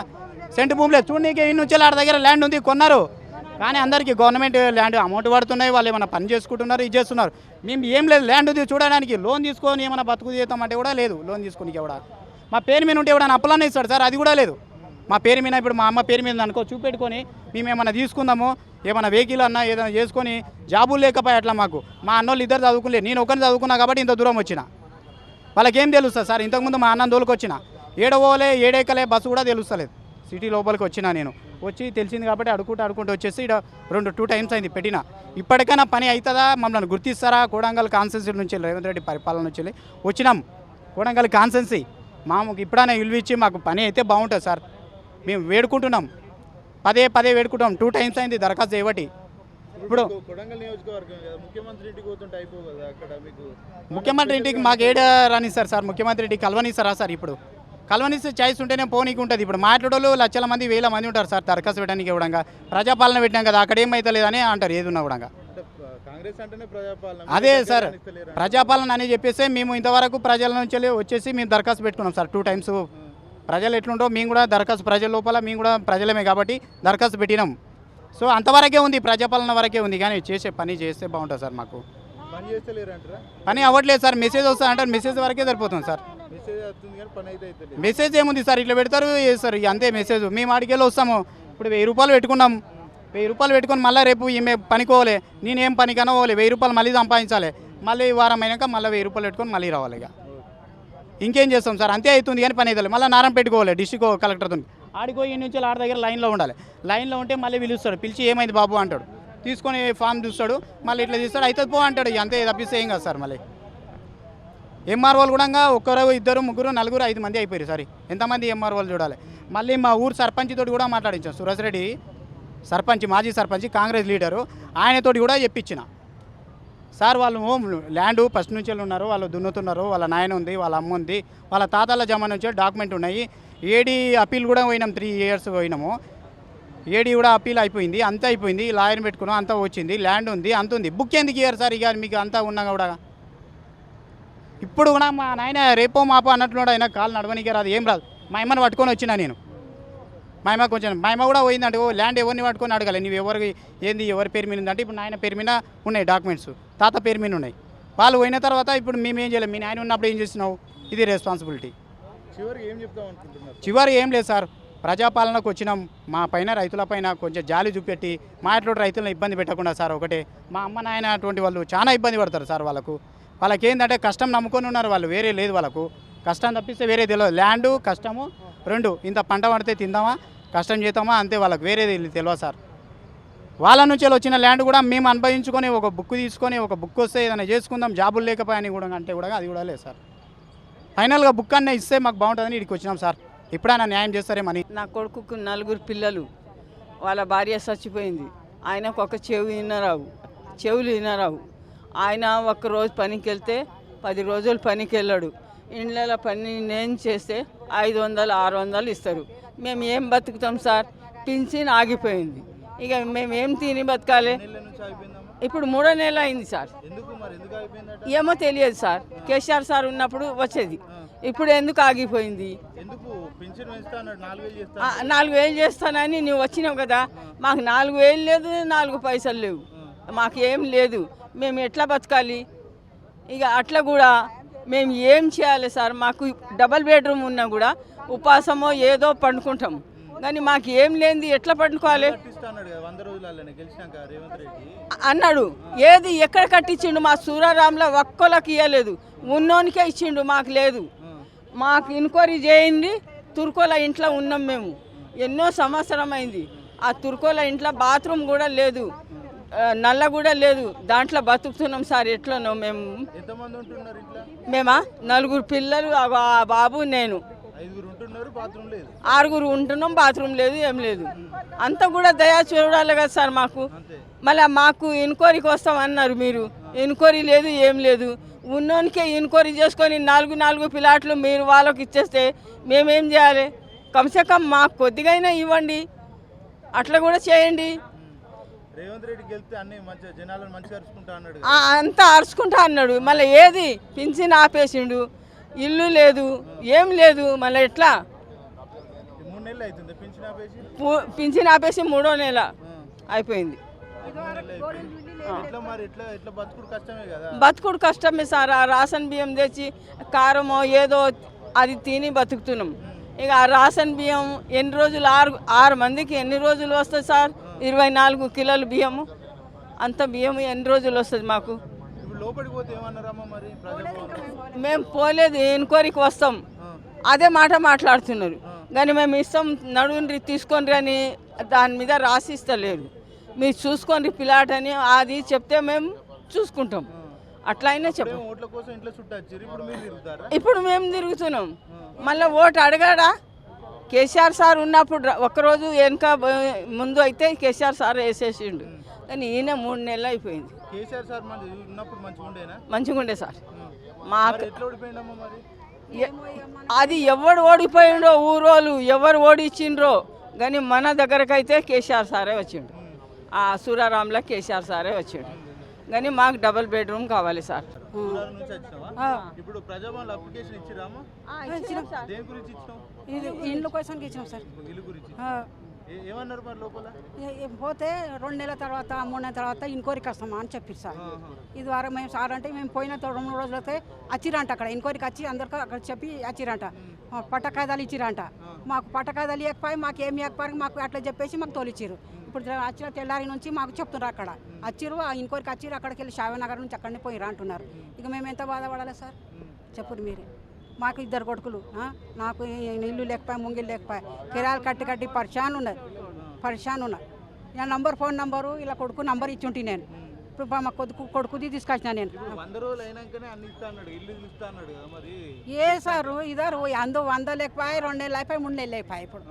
సెంటు భూమి లేదు. చూడనీకి ఇన్ని నుంచి ఆడ దగ్గర ల్యాండ్ ఉంది, కొన్నారు. కానీ అందరికీ గవర్నమెంట్ ల్యాండ్ అమౌంట్ పడుతున్నాయి, వాళ్ళు ఏమైనా పని చేసుకుంటున్నారు, ఇది చేస్తున్నారు. మేము ఏం లేదు ల్యాండ్ ఉంది చూడడానికి. లోన్ తీసుకొని ఏమైనా బతుకు చేస్తామంటే కూడా లేదు. లోన్ తీసుకొని కూడా మా పేరు మీద ఉంటే ఎవడన్నా అప్పులన్నీ ఇస్తాడు సార్, అది కూడా లేదు. మా పేరు మీద ఇప్పుడు మా అమ్మ పేరు మీద అనుకో చూపెట్టుకొని మేము ఏమైనా తీసుకుందాము, ఏమైనా వెహికల్ అన్నా ఏదైనా చేసుకొని జాబులు లేకపోయా అట్లా మాకు. మా అన్నోళ్ళు 2 చదువుకోలేదు, నేను ఒకరిని చదువుకున్నా కాబట్టి ఇంత దూరం వచ్చిన. వాళ్ళకేం తెలుస్తుంది సార్? ఇంతకుముందు మా అన్న దోలుకు వచ్చిన, ఏడవోలే ఏడేకలే బస్సు కూడా తెలుస్తలేదు. సిటీ లోపలికి వచ్చిన నేను వచ్చి తెలిసింది కాబట్టి అడుకుంటూ వచ్చేసి ఇక్కడ 2 టైమ్స్ అయింది పెట్టిన. ఇప్పటికైనా పని అవుతుందా, మమ్మల్ని గుర్తిస్తారా? కోడంగల్ కాన్స్టెన్సీ నుంచి రేవంత్ రెడ్డి పరిపాలన నుంచి వచ్చినాం. కోడంగల్ కాన్స్టెన్సీ మాకు ఇప్పుడైనా ఇల్విచ్చి మాకు పని అయితే బాగుంటుంది సార్. మేము వేడుకుంటున్నాం, పదే వేడుకుంటాం. 2 టైమ్స్ అయింది దరఖాస్తు చేయబట్టి. ఇప్పుడు కొడంగల్ నియోజకవర్గం కదా, ముఖ్యమంత్రి ఇంటికి పోతుంటే అయిపో కదా అక్కడ మీకు. ముఖ్యమంత్రి ఇంటికి మాకు ఏడ రానిస్తారు సార్? ముఖ్యమంత్రి ఇంటికి కలవనిస్తారా సార్? ఇప్పుడు కలవనిస్తే చాయిస్ ఉంటేనే పోనీకి ఉంటుంది. ఇప్పుడు మాట్లాడోళ్ళు లక్షల మంది 1000 మంది ఉంటారు సార్ దరఖాస్తు పెట్టడానికి. ఇవ్వడంగా ప్రజాపాలన పెట్టాం కదా, అక్కడ ఏమైతే లేదని అంటారు ఏది ఉన్నా కూడా. కాంగ్రెస్ అంటేనే ప్రజాపాలన. అదే సార్ ప్రజాపాలన అని చెప్పేసి మేము ఇంతవరకు ప్రజల నుంచి వచ్చేసి మేము దరఖాస్తు పెట్టుకున్నాం సార్ 2 టైమ్స్. ప్రజలు ఎట్లుంటో మేము కూడా దరఖాస్తు ప్రజల లోపల మేము కూడా ప్రజలమే కాబట్టి దరఖాస్తు పెట్టినాం. సో అంతవరకే ఉంది, ప్రజాపాలన వరకే ఉంది. కానీ చేసే పని చేస్తే బాగుంటుంది సార్. మాకు పని చేస్తలేరంటారా? పని అవ్వట్లేదు సార్. మెసేజ్ వస్తా అంటారు, మెసేజ్ వరకే సరిపోతుంది సార్. మెసేజ్ వస్తుంది కానీ పని అయితే అవుతలేదు. మెసేజ్ ఏముంది సార్? ఇట్లా పెడతారు చేస్తారు, ఇక అంతే మెసేజ్. మేము ఆడికెళ్ళి వస్తాము. ఇప్పుడు 1000 రూపాయలు పెట్టుకున్నాం. 1000 రూపాయలు పెట్టుకొని మళ్ళీ రేపు ఈమె పనికోవాలి, నేనేం పనికన్నా పోలే. 1000 రూపాయలు మళ్ళీ సంపాదించాలి. మళ్ళీ వారం అయినాక మళ్ళీ 1000 రూపాయలు పెట్టుకొని మళ్ళీ రావాలి. ఇక ఇంకేం చేస్తాం సార్? అంతే అవుతుంది కానీ పని అవుతుంది. మళ్ళీ నారం పెట్టుకోవాలి డిస్ట్రిక్ట్ కలెక్టర్తో. ఆడికో ఈ నుంచి ఆడ దగ్గర లైన్లో ఉండాలి. లైన్లో ఉంటే మళ్ళీ పిలుస్తాడు, పిలిచి ఏమైంది బాబు అంటాడు, తీసుకొని ఫామ్ చూస్తాడు, మళ్ళీ ఇట్లా తీస్తాడు, అవుతుంది పో అంటాడు. అంతే తప్పిస్తే ఏం కాదు సార్. మళ్ళీ ఎంఆర్ఓలు కూడా 1, 2, 3, 4, 5 మంది అయిపోయారు సార్. ఎంతమంది ఎంఆర్ఓలు చూడాలి? మళ్ళీ మా ఊరు సర్పంచ్ తోటి కూడా మాట్లాడించాం. సురేష్ రెడ్డి సర్పంచ్, మాజీ సర్పంచ్, కాంగ్రెస్ లీడరు, ఆయనతోటి కూడా చెప్పించిన సార్. వాళ్ళు ల్యాండ్ ఫస్ట్ నుంచి ఉన్నారు, వాళ్ళు దున్నుతున్నారు, వాళ్ళ నాయన ఉంది, వాళ్ళ అమ్మ ఉంది, వాళ్ళ తాతల జమ నుంచి డాక్యుమెంట్ ఉన్నాయి. ఏడీ అప్పీల్ కూడా పోయినాం, 3 years పోయినాము. ఏడీ కూడా అప్పీల్ అయిపోయింది, అంతా అయిపోయింది. లాయర్ని పెట్టుకున్నాం, అంతా వచ్చింది, ల్యాండ్ ఉంది, అంత ఉంది. బుక్ ఎందుకు ఇయ్యారు సార్? ఇక మీకు అంతా ఉన్నా కూడా. ఇప్పుడు కూడా మా నాయన రేపో మాపో అన్నట్లున్నాడు. ఆయన కాలు నడవనికే రాదు, ఏం రాదు. మా అమ్మని పట్టుకొని వచ్చినా నేను. మా అమ్మ కొంచెం, మా అమ్మ కూడా పోయిందంటే ఓ ల్యాండ్ ఎవరిని పట్టుకొని అడగాలి, నువ్వు ఎవరికి ఏంది ఎవరి పేరు మీద ఉందంటే ఇప్పుడు నాయన పేరు మీద ఉన్నాయి డాక్యుమెంట్స్, తాత పేరు మీద ఉన్నాయి. వాళ్ళు పోయిన తర్వాత ఇప్పుడు మేము ఏం చేయలేము. మీ నాయన ఉన్నప్పుడు ఏం చేస్తున్నావు? ఇది రెస్పాన్సిబిలిటీ. చివరికి ఏం చెప్తాం అనుకుంటున్నారు? చివరి ఏం లేదు సార్, ప్రజాపాలనకు వచ్చినాం. మా పైన రైతుల పైన కొంచెం జాలి చూపెట్టి మా ఇట్లా రైతులను ఇబ్బంది పెట్టకుండా సార్. ఒకటే మా అమ్మ నాయన అటువంటి వాళ్ళు చాలా ఇబ్బంది పడతారు సార్. వాళ్ళకి ఏంటంటే కష్టం నమ్ముకొని ఉన్నారు వాళ్ళు, వేరే లేదు వాళ్ళకు. కష్టం తప్పిస్తే వేరే తెలియదు. ల్యాండు కష్టము 2, ఇంత పంట పడితే తిందామా, కష్టం చేద్దామా, అంతే. వాళ్ళకి వేరేది తెలియదు సార్. వాళ్ళ నుంచి వచ్చిన ల్యాండ్ కూడా మేము అనుభవించుకొని ఒక బుక్ తీసుకొని, ఒక బుక్ వస్తే ఏదైనా చేసుకుందాం, జాబులు లేకపోయాని కూడా అంటే కూడా అది కూడా లేదు సార్. ఫైనల్గా బుక్ అన్నీ ఇస్తే మాకు బాగుంటుందని ఇక్కడికి వచ్చినాం సార్. ఇప్పుడైనా న్యాయం చేస్తారేమని. నా కొడుకుకు 4 పిల్లలు, వాళ్ళ భార్య చచ్చిపోయింది. ఆయనకు ఒక చెవులు వినరావు. ఆయన ఒక్కరోజు పనికి వెళ్తే 10 రోజులు పనికి వెళ్ళాడు. ఇండ్ల పని నేను చేస్తే 500, 600 ఇస్తారు. మేము ఏం బతుకుతాం సార్? పింఛన్ ఆగిపోయింది. ఇక మేము ఏం తిని బతకాలి? ఇప్పుడు 3వ నెల అయింది సార్. ఏమో తెలియదు సార్. కేసీఆర్ సార్ ఉన్నప్పుడు వచ్చేది, ఇప్పుడు ఎందుకు ఆగిపోయింది? 4,000 చేస్తానని నువ్వు వచ్చినావు కదా, మాకు 4,000 లేదు, 4 పైసలు లేవు, మాకు ఏం లేదు. మేము ఎట్లా బతకాలి? ఇక అట్లా కూడా మేము ఏం చేయాలి సార్? మాకు డబల్ బెడ్రూమ్ ఉన్నా కూడా ఉపాసమో ఏదో పండుకుంటాం. కానీ మాకు ఏం లేనిది ఎట్లా పట్టుకోవాలి కట్టిస్తా అన్నాడు కదా 100 రోజులలోనే గెలిచినాక రేవంత్ రెడ్డి. అన్నాడు. ఏది ఎక్కడ కట్టించిండు? మా సూరారాంలో ఒక్కళ్ళకి ఇవ్వలేదు, ఉన్నోనికే ఇచ్చిండు, మాకు లేదు. మాకు ఎంక్వైరీ చేయండి. తుర్కోల ఇంట్లో ఉన్నాం మేము, ఎన్నో సంవత్సరం అయింది. ఆ తుర్కోల ఇంట్లో బాత్రూమ్ కూడా లేదు, నల్ల కూడా లేదు, దాంట్లో బతుకుతున్నాం సార్. ఎట్లనో మేము ఎంతమంది ఉంటున్నారు ఇంట్లో? మేమా 4 పిల్లలు, ఆ బాబు, నేను. 5 ఉంటున్నారు, బాత్రూమ్ లేదు. 6 ఉంటున్నాం, బాత్రూమ్ లేదు, ఏం లేదు. అంతా కూడా దయా చూడాలి కదా సార్ మాకు. మళ్ళీ మాకు ఎంక్వైరీకి వస్తామన్నారు మీరు, ఎంక్వైరీ లేదు, ఏం లేదు. ఉన్నోనికే ఎంక్వైరీ చేసుకొని 4 ప్లాట్లు మీరు వాళ్ళకి ఇచ్చేస్తే మేమేం చేయాలి? కమ్సే కమ్ మాకు కొద్దిగైనా ఇవ్వండి, అట్లా కూడా చేయండి. రేవంత్ రెడ్డి గెలిస్తే అన్ని మంచిగా జనాలను మంచిగా అరుచుకుంటా అన్నాడు. అంతా అరుచుకుంటా అన్నాడు. మళ్ళీ ఏది పింఛన్ ఆపేసిండు, ఇల్లు లేదు, ఏం లేదు. మళ్ళీ ఎట్లా? 3 నెలలు అవుతుంది పింఛన్ ఆపేసి. పింఛన్ ఆపేసి 3వ నెల అయిపోయింది. ఎట్లా మరి ఎట్లా బతుకుడు కష్టమే కదా. బతుకుడు కష్టమే సార్. ఆ రేషన్ బియ్యం తెచ్చి కారమో ఏదో అది తిని బతుకుతున్నాం. ఇక ఆ రేషన్ బియ్యం ఎన్ని రోజులు, 6 మందికి ఎన్ని రోజులు వస్తుంది సార్? 24 కిలోలు బియ్యము. అంత బియ్యం ఎన్ని రోజులు వస్తుంది మాకు? ఇప్పుడు లోపలికి పోతే ఏమన్నారమ్మా మరి? మేము పోలేదు, ఎంక్వైరీకి వస్తాం, అదే మాట మాట్లాడుతున్నారు. కానీ మేము ఇస్తాం, నడువుని తీసుకొని అని దాని మీద రాసిస్తలేరు. మీరు చూసుకోండి పిల్లాట్ అని అది చెప్తే మేము చూసుకుంటాం. అట్లా అయినా చెప్పండి. ఓట్ల కోసం ఇంట్లో చుట్టారు, ఇప్పుడు మీరు తిరుగుతారా? ఇప్పుడు మేము తిరుగుతున్నాం. మళ్ళీ ఓటు అడగాడా? కేసీఆర్ సార్ ఉన్నప్పుడు ఒక్కరోజు వెనుక ముందు అయితే కేసీఆర్ సార్ వేసేసిండు. కానీ ఈయన 3 నెలలు అయిపోయింది. కేసీఆర్ సార్ ఉన్నప్పుడు మంచిగా ఉండేనా? మంచిగా ఉండే సార్. మాకు ఎట్లా ఓడిపోయిందమ్మా మరి? అది ఎవడు ఓడిపోయిండో, ఊరోళ్ళు ఎవరు ఓడిచ్చిండ్రో, కానీ మన దగ్గరకైతే కేసీఆర్ సారే వచ్చిండు. ఆ సూరారాంలో కేసీఆర్ సారే వచ్చిండు. కానీ మాకు డబుల్ బెడ్రూమ్ కావాలి సార్. సూరారం నుంచి వచ్చినావా? ఇప్పుడు ప్రజాభవన్ అప్లికేషన్ ఇచ్చిరామా? దేని గురించి ఇచ్చినావు? ఇండ్ల కోసం ఇచ్చినాం సార్. ఇల్లు గురించి ఏమన్నారు మరి లోపల? పోతే 2 నెలల తర్వాత 3 నెలల తర్వాత ఇంకోరికి వస్తామా అని చెప్పారు సార్. ఇది వారం మేము సార్ అంటే మేము పోయిన 2-3 రోజులైతే వచ్చిరంట. అక్కడ ఇంకోరికి వచ్చి అందరికీ అక్కడ చెప్పి వచ్చిరంట. పట్టకాయదాలు ఇచ్చిరంట. మాకు పట్టకాయదాలు ఇవ్వకపోయి మాకు ఏమి ఇవ్వకపోయి మాకు అట్లా చెప్పేసి మాకు తోలిచ్చిరు. ఇప్పుడు వచ్చిన తెల్లారి నుంచి మాకు చెప్తున్నారు అక్కడ వచ్చిరు, ఇంకోరికి వచ్చిరు, అక్కడికి వెళ్ళి షావేనగర్ నుంచి అక్కడనే పోయిరా అంటున్నారు. ఇక మేము ఎంత బాధపడాలి సార్ చెప్పురు మీరే. మాకు 2 కొడుకులు, నాకు ఇల్లు లేకపోయి, ముంగిళ్ళు లేకపోయి, కిరాయిలు కట్టి పరిశాన్ ఉన్నది. నా ఫోన్ నంబరు ఇలా కొడుకు నంబర్ ఇచ్చి ఉంటే నేను ఇప్పుడు మా కొడుకుది తీసుకొచ్చిన నేను. 100 రోజులు అయినాకనే అన్ని ఇస్తా అన్నాడు, ఇల్లు ఇస్తా అన్నాడు కదా మరి. ఏ సార్ ఇదారు 100 లేకపోయి, 2 నెలలు అయిపోయి, 3 నెలలు అయిపోయి. ఇప్పుడు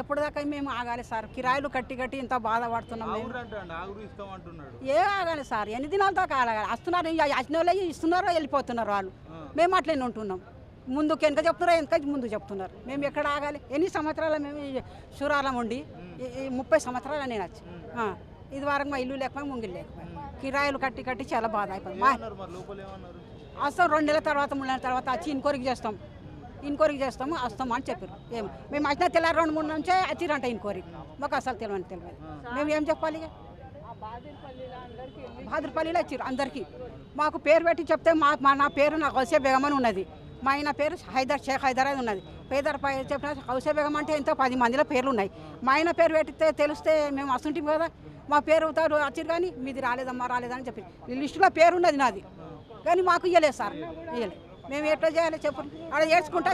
ఎప్పుడు దాకా మేము ఆగాలి సార్? కిరాయిలు కట్టి ఇంత బాధపడుతున్నాం మేము. ఏ ఆగాలి సార్? ఎన్ని దినాల దాకా ఆగాలి? వస్తున్నారు, వచ్చిన వాళ్ళు ఇస్తున్నారో వెళ్ళిపోతున్నారు వాళ్ళు. మేము అట్లనే ఉంటున్నాం. ముందుకు వెనక చెప్తున్నారు, వెనక ముందు చెప్తున్నారు. మేము ఎక్కడ ఆగాలి? ఎన్ని సంవత్సరాలు మేము సూరాలం ఉండి 30 సంవత్సరాలు నేను వచ్చి ఇది వరకు మా ఇల్లు లేకపోయి, ముంగిలు లేకపోయి, కిరాయిలు కట్టి చాలా బాధ అయిపోయింది. వస్తాం 2 నెలల తర్వాత 3 నెలల తర్వాత వచ్చి ఇంకోరికి చేస్తాము వస్తాము అని చెప్పారు. ఏం మేము వచ్చిన తెల్లారి 2-3 నుంచే వచ్చిరంట ఇంకోరికి. మాకు అసలు తెలియదు. మేము ఏం చెప్పాలి? ఇక బహాదూర్పల్లిలో వచ్చారు అందరికీ. మాకు పేరు పెట్టి చెప్తే నా పేరు నాకు కౌసే బేగం అని ఉన్నది. మా ఆయన పేరు షేక్ హైదర్ అని ఉన్నది. పేదర్ చెప్పిన కౌసే బేగం అంటే ఎంతో 10 మందిలో పేర్లు ఉన్నాయి. మా ఆయన పేరు పెడితే తెలిస్తే మేము వస్తుంటాం కదా. మా పేరు వచ్చారు కానీ మీది రాలేదని చెప్పి లిస్టులో పేరు ఉన్నది నాది, కానీ మాకు ఇవ్వలేదు సార్. ఇవ్వలేదు. మేము ఎట్లా చేయాలి చెప్పు? అక్కడ ఏడ్చుకుంటా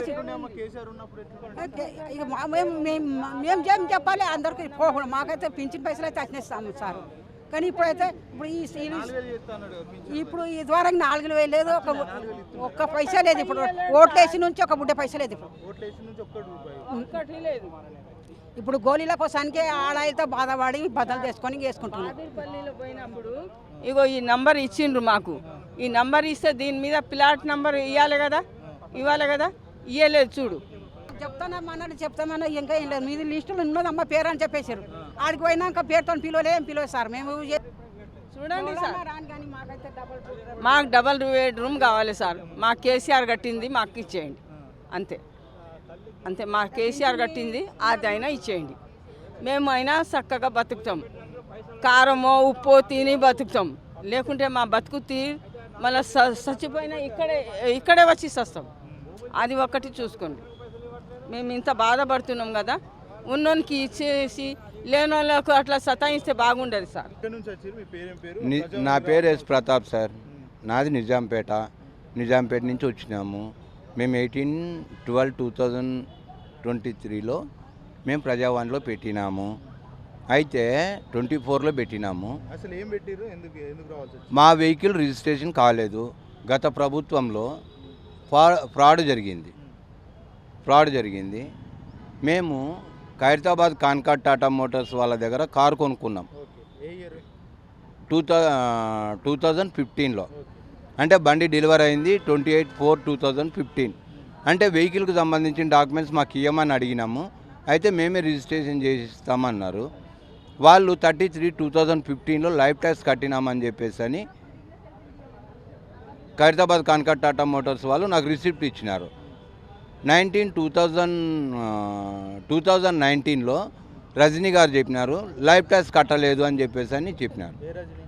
ఇక మేము చెప్పాలి అందరికీ. మాకైతే పింఛన్ పైసలు అయితే వచ్చినేస్తాము సార్. కానీ ఇప్పుడైతే ఇప్పుడు ఈ ద్వారా 4,000 లేదు, ఒక్క పైసా లేదు. ఇప్పుడు ఓట్లేసి నుంచి ఒక బుడ్డ పైసా లేదు. ఇప్పుడు గోళీల కోసానికి ఆడాయిలతో బాధపడి బదలు చేసుకొని వేసుకుంటున్నాం. పోయినప్పుడు ఇగో ఈ నంబర్ ఇచ్చిండ్రు మాకు. ఈ నంబర్ ఇస్తే దీని మీద ప్లాట్ నంబర్ ఇవ్వాలి కదా, ఇవ్వలేదు. చూడు చెప్తామన్నా ఇంకా ఏం లేదు. మీది లిస్టులో ఉన్నదమ్మ పేరు అని చెప్పేశారు. ఆడికి పోయినాక పేరుతో పిలవలేదు సార్. మేము చూడండి సార్, మాకు డబల్ బెడ్రూమ్ కావాలి సార్. మాకు కేసీఆర్ కట్టింది మాకు ఇచ్చేయండి, అంతే. మా కేసీఆర్ కట్టింది అదైనా ఇచ్చేయండి. మేము అయినా చక్కగా బతుకుతాం. కారమో ఉప్పో తిని బతుకుతాం. లేకుంటే మా బతుకు మళ్ళీ చచ్చిపోయినా ఇక్కడే వచ్చి వస్తాం. అది ఒక్కటి చూసుకోండి. మేము ఇంత బాధపడుతున్నాం కదా. ఉన్నోనికి ఇచ్చేసి లేని వాళ్ళకు అట్లా సతాయిస్తే బాగుండదు సార్. ఇక్కడ నుంచి వచ్చారు, మీ పేరేం పేరు? నా పేరు ఎస్ ప్రతాప్ సార్. నాది నిజాంపేట నుంచి వచ్చినాము. మేము 18/12/2023లో మేము ప్రజావాణిలో పెట్టినాము. అయితే 24లో పెట్టినాము. అసలు ఏం పెట్టిరు? ఎందుకు రావాల్సి వచ్చింది? మా వెహికల్ రిజిస్ట్రేషన్ కాలేదు. గత ప్రభుత్వంలో ఫ్రాడ్ జరిగింది. మేము ఖైరతాబాద్ కాన్కాట్ టాటా మోటార్స్ వాళ్ళ దగ్గర కారు కొనుక్కున్నాం. ఓకే, ఏ ఇయర్? 2015లో. అంటే బండి డెలివరీ అయింది 28/4/2015. అంటే వెహికల్కి సంబంధించిన డాక్యుమెంట్స్ మాకు ఇవ్వమని అడిగినాము. అయితే మేమే రిజిస్ట్రేషన్ చేసిస్తామన్నారు. వాళ్ళు 33/2015లో లైఫ్ ట్యాక్స్ కట్టినామని చెప్పేసి అని ఖైరతాబాద్ కాన్కాట్ టాటా మోటార్స్ వాళ్ళు నాకు రిసిప్ట్ ఇచ్చినారు. 2019లో రజనీ గారు చెప్పినారు లైఫ్ ట్యాక్స్ కట్టలేదు అని చెప్పేసి అని చెప్పినారు. ఏ రజనీ?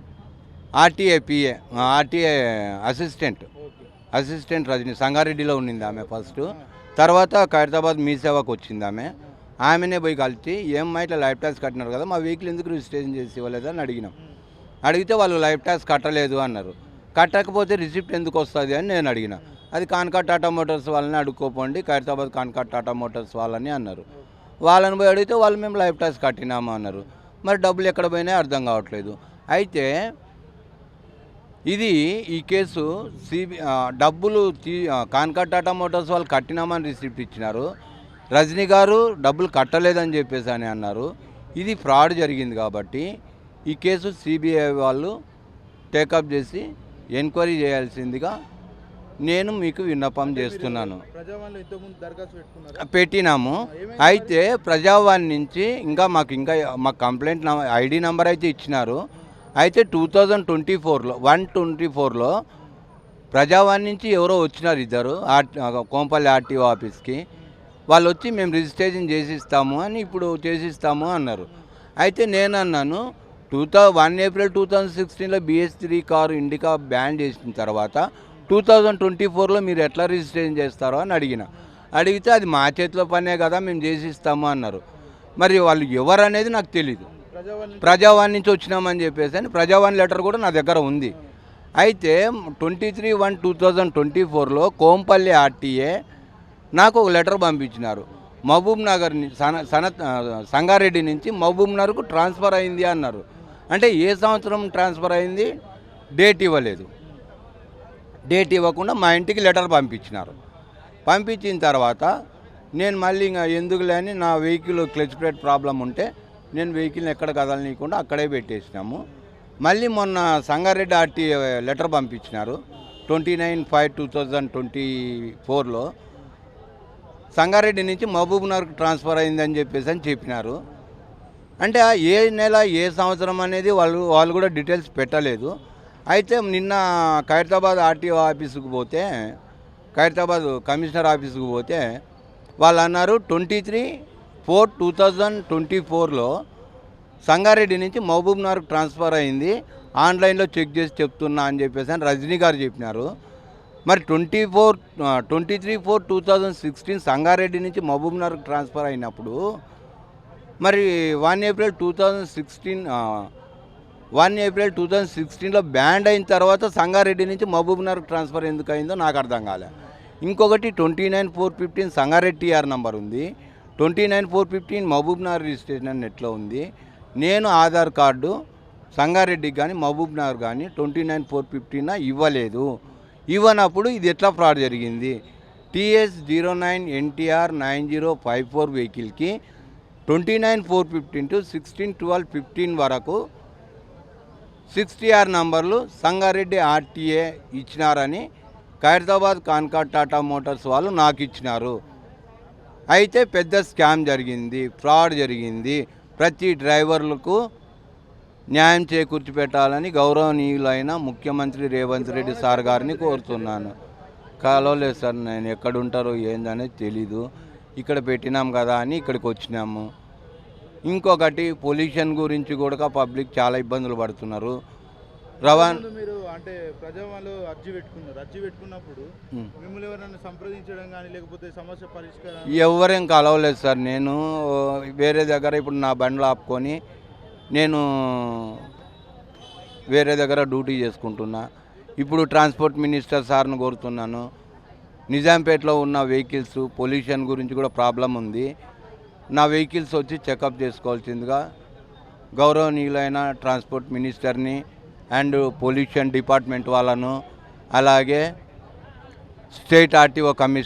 ఆర్టీఏ అసిస్టెంట్ రజనీ సంగారెడ్డిలో ఉండింది ఆమె ఫస్ట్. తర్వాత ఖైరతాబాద్ మీ సేవకు వచ్చింది ఆమెనే పోయి కలిసి ఏమ్మా ఇట్లా లైఫ్ ట్యాక్స్ కట్టినారు కదా, మా వెహికల్ ఎందుకు రిజిస్ట్రేషన్ చేసి ఇవ్వలేదు అని అడిగినాం. అడిగితే వాళ్ళు లైఫ్ ట్యాక్స్ కట్టలేదు అన్నారు. కట్టకపోతే రిసిప్ట్ ఎందుకు వస్తుంది అని నేను అడిగిన. అది కాన్కాట్ టాటా మోటార్స్ వాళ్ళని అడుక్కోపోండి, ఖైరతాబాద్ కాన్కాట్ టాటా మోటార్స్ వాళ్ళని అన్నారు. వాళ్ళని పోయి అడిగితే వాళ్ళు మేము లైఫ్ ట్యాక్స్ కట్టినాము అన్నారు. మరి డబ్బులు ఎక్కడ పోయినాయో అర్థం కావట్లేదు. అయితే ఈ కేసు డబ్బులు కాన్కాట్ టాటా మోటార్స్ వాళ్ళు కట్టినామని రిసిప్ట్ ఇచ్చినారు. రజనీ గారు డబ్బులు కట్టలేదని చెప్పేసి అని అన్నారు. ఇది ఫ్రాడ్ జరిగింది కాబట్టి ఈ కేసు సిబిఐ వాళ్ళు టేకప్ చేసి ఎంక్వైరీ చేయాల్సిందిగా నేను మీకు విన్నపం చేస్తున్నాను. ప్రజావాణిలో ఇంతకుముందు దరఖాస్తు పెట్టుకున్నారా? పెట్టినాము. అయితే ప్రజావాణి నుంచి మా కంప్లైంట్ ఐడి నెంబర్ అయితే ఇచ్చినారు. అయితే 2024లో ప్రజావాణి నుంచి ఎవరో వచ్చినారు ఇద్దరు కోంపల్లి ఆర్టీఓ ఆఫీస్కి. వాళ్ళు వచ్చి మేము రిజిస్ట్రేషన్ చేసిస్తాము అని ఇప్పుడు చేసిస్తాము అన్నారు. అయితే నేను అన్నాను 1 ఏప్రిల్ 2016లో BS3 కారు ఇండికా బ్యాన్ చేసిన తర్వాత 2024లో మీరు ఎట్లా రిజిస్ట్రేషన్ చేస్తారో అని అడిగితే అది మా చేతిలో పనే కదా మేము చేసిస్తాము అన్నారు. మరి వాళ్ళు ఎవరు అనేది నాకు తెలీదు. ప్రజావాణి నుంచి వచ్చినామని చెప్పేసి అని ప్రజావాణి లెటర్ కూడా నా దగ్గర ఉంది. అయితే 23/1/2024లో కోంపల్లి ఆర్టీఏ నాకు ఒక లెటర్ పంపించినారు. మహబూబ్ నగర్ సంగారెడ్డి నుంచి మహబూబ్ నగర్కు ట్రాన్స్ఫర్ అయింది అన్నారు. అంటే ఏ సంవత్సరం ట్రాన్స్ఫర్ అయింది డేట్ ఇవ్వలేదు. డేట్ ఇవ్వకుండా మా ఇంటికి లెటర్ పంపించినారు. పంపించిన తర్వాత నేను మళ్ళీ ఇంకా ఎందుకులే అని నా వెహికల్ క్లచ్ ప్లేట్ ప్రాబ్లం ఉంటే నేను వెహికల్ని ఎక్కడ కదలనీయకుండా అక్కడే పెట్టేసినాము. మళ్ళీ మొన్న సంగారెడ్డి ఆర్టీఏ లెటర్ పంపించినారు 29/5/2024లో సంగారెడ్డి నుంచి మహబూబ్ నగర్కి ట్రాన్స్ఫర్ అయిందని చెప్పినారు. అంటే ఏ నెల ఏ సంవత్సరం అనేది వాళ్ళు కూడా డీటెయిల్స్ పెట్టలేదు. అయితే నిన్న ఖైరతాబాద్ ఆర్టీఓ ఆఫీసుకు పోతే ఖైరతాబాద్ కమిషనర్ ఆఫీసుకు పోతే వాళ్ళు అన్నారు 23/4/2024లో సంగారెడ్డి నుంచి మహబూబ్ నగర్కి ట్రాన్స్ఫర్ అయింది, ఆన్లైన్లో చెక్ చేసి చెప్తున్నా అని చెప్పేసి అని రజనీ గారు చెప్పినారు. మరి 23/4/2016 సంగారెడ్డి నుంచి మహబూబ్ నగర్కి ట్రాన్స్ఫర్ అయినప్పుడు మరి 1 ఏప్రిల్ 2016లో బ్యాండ్ అయిన తర్వాత సంగారెడ్డి నుంచి మహబూబ్ నగర్కి ట్రాన్స్ఫర్ ఎందుకు అయిందో నాకు అర్థం కాలే. ఇంకొకటి 29/4/15 సంగారెడ్డి TR నంబర్ ఉంది, 29/4/15 మహబూబ్ నగర్ రిజిస్ట్రేషన్ అని నెట్లో ఉంది. నేను ఆధార్ కార్డు సంగారెడ్డికి కానీ మహబూబ్ నగర్ కానీ 29/4/15 ఇవ్వలేదు. ఇవ్వనప్పుడు ఇది ఎట్లా ఫ్రాడ్ జరిగింది? TS09 NTR 9054 వెహికల్కి 29/4/15 to 16/12/15 వరకు 60R నంబర్లు సంగారెడ్డి ఆర్టీఏ ఇచ్చినారని ఖైరతాబాద్ కాన్కాట్ టాటా మోటార్స్ వాళ్ళు నాకు ఇచ్చినారు. అయితే పెద్ద స్కామ్ జరిగింది, ఫ్రాడ్ జరిగింది. ప్రతి డ్రైవర్లకు న్యాయం చేకూర్చి పెట్టాలని గౌరవనీయులైన ముఖ్యమంత్రి రేవంత్ రెడ్డి సార్ గారిని కోరుతున్నాను. కలవలేదు సార్, నేను ఎక్కడుంటారో ఏందనేది తెలీదు. ఇక్కడ పెట్టినాం కదా అని ఇక్కడికి వచ్చినాము. ఇంకొకటి పొల్యూషన్ గురించి కూడా పబ్లిక్ చాలా ఇబ్బందులు పడుతున్నారు. రవాణా ఇంతకుముందు మీరు అంటే ప్రజావాణిలో అర్జీ పెట్టుకున్నప్పుడు మిమ్మల్ని ఎవరైనా సంప్రదించడం కానీ లేకపోతే సమస్య పరిష్కారం ఎవరేం కలవలేదు సార్. నేను వేరే దగ్గర ఇప్పుడు నా బండ్లు ఆపుకొని నేను వేరే దగ్గర డ్యూటీ చేసుకుంటున్నా. ఇప్పుడు ట్రాన్స్పోర్ట్ మినిస్టర్ సార్ను కోరుతున్నాను, నిజాంపేటలో ఉన్న వెహికల్స్ పొల్యూషన్ గురించి కూడా ప్రాబ్లం ఉంది, నా వెహికల్స్ వచ్చి చెకప్ చేసుకోవాల్సిందిగా గౌరవనీయులైన ట్రాన్స్పోర్ట్ మినిస్టర్ని అండ్ పొల్యూషన్ డిపార్ట్మెంట్ వాళ్ళను అలాగే స్టేట్ ఆర్టీఓ కమిషనర్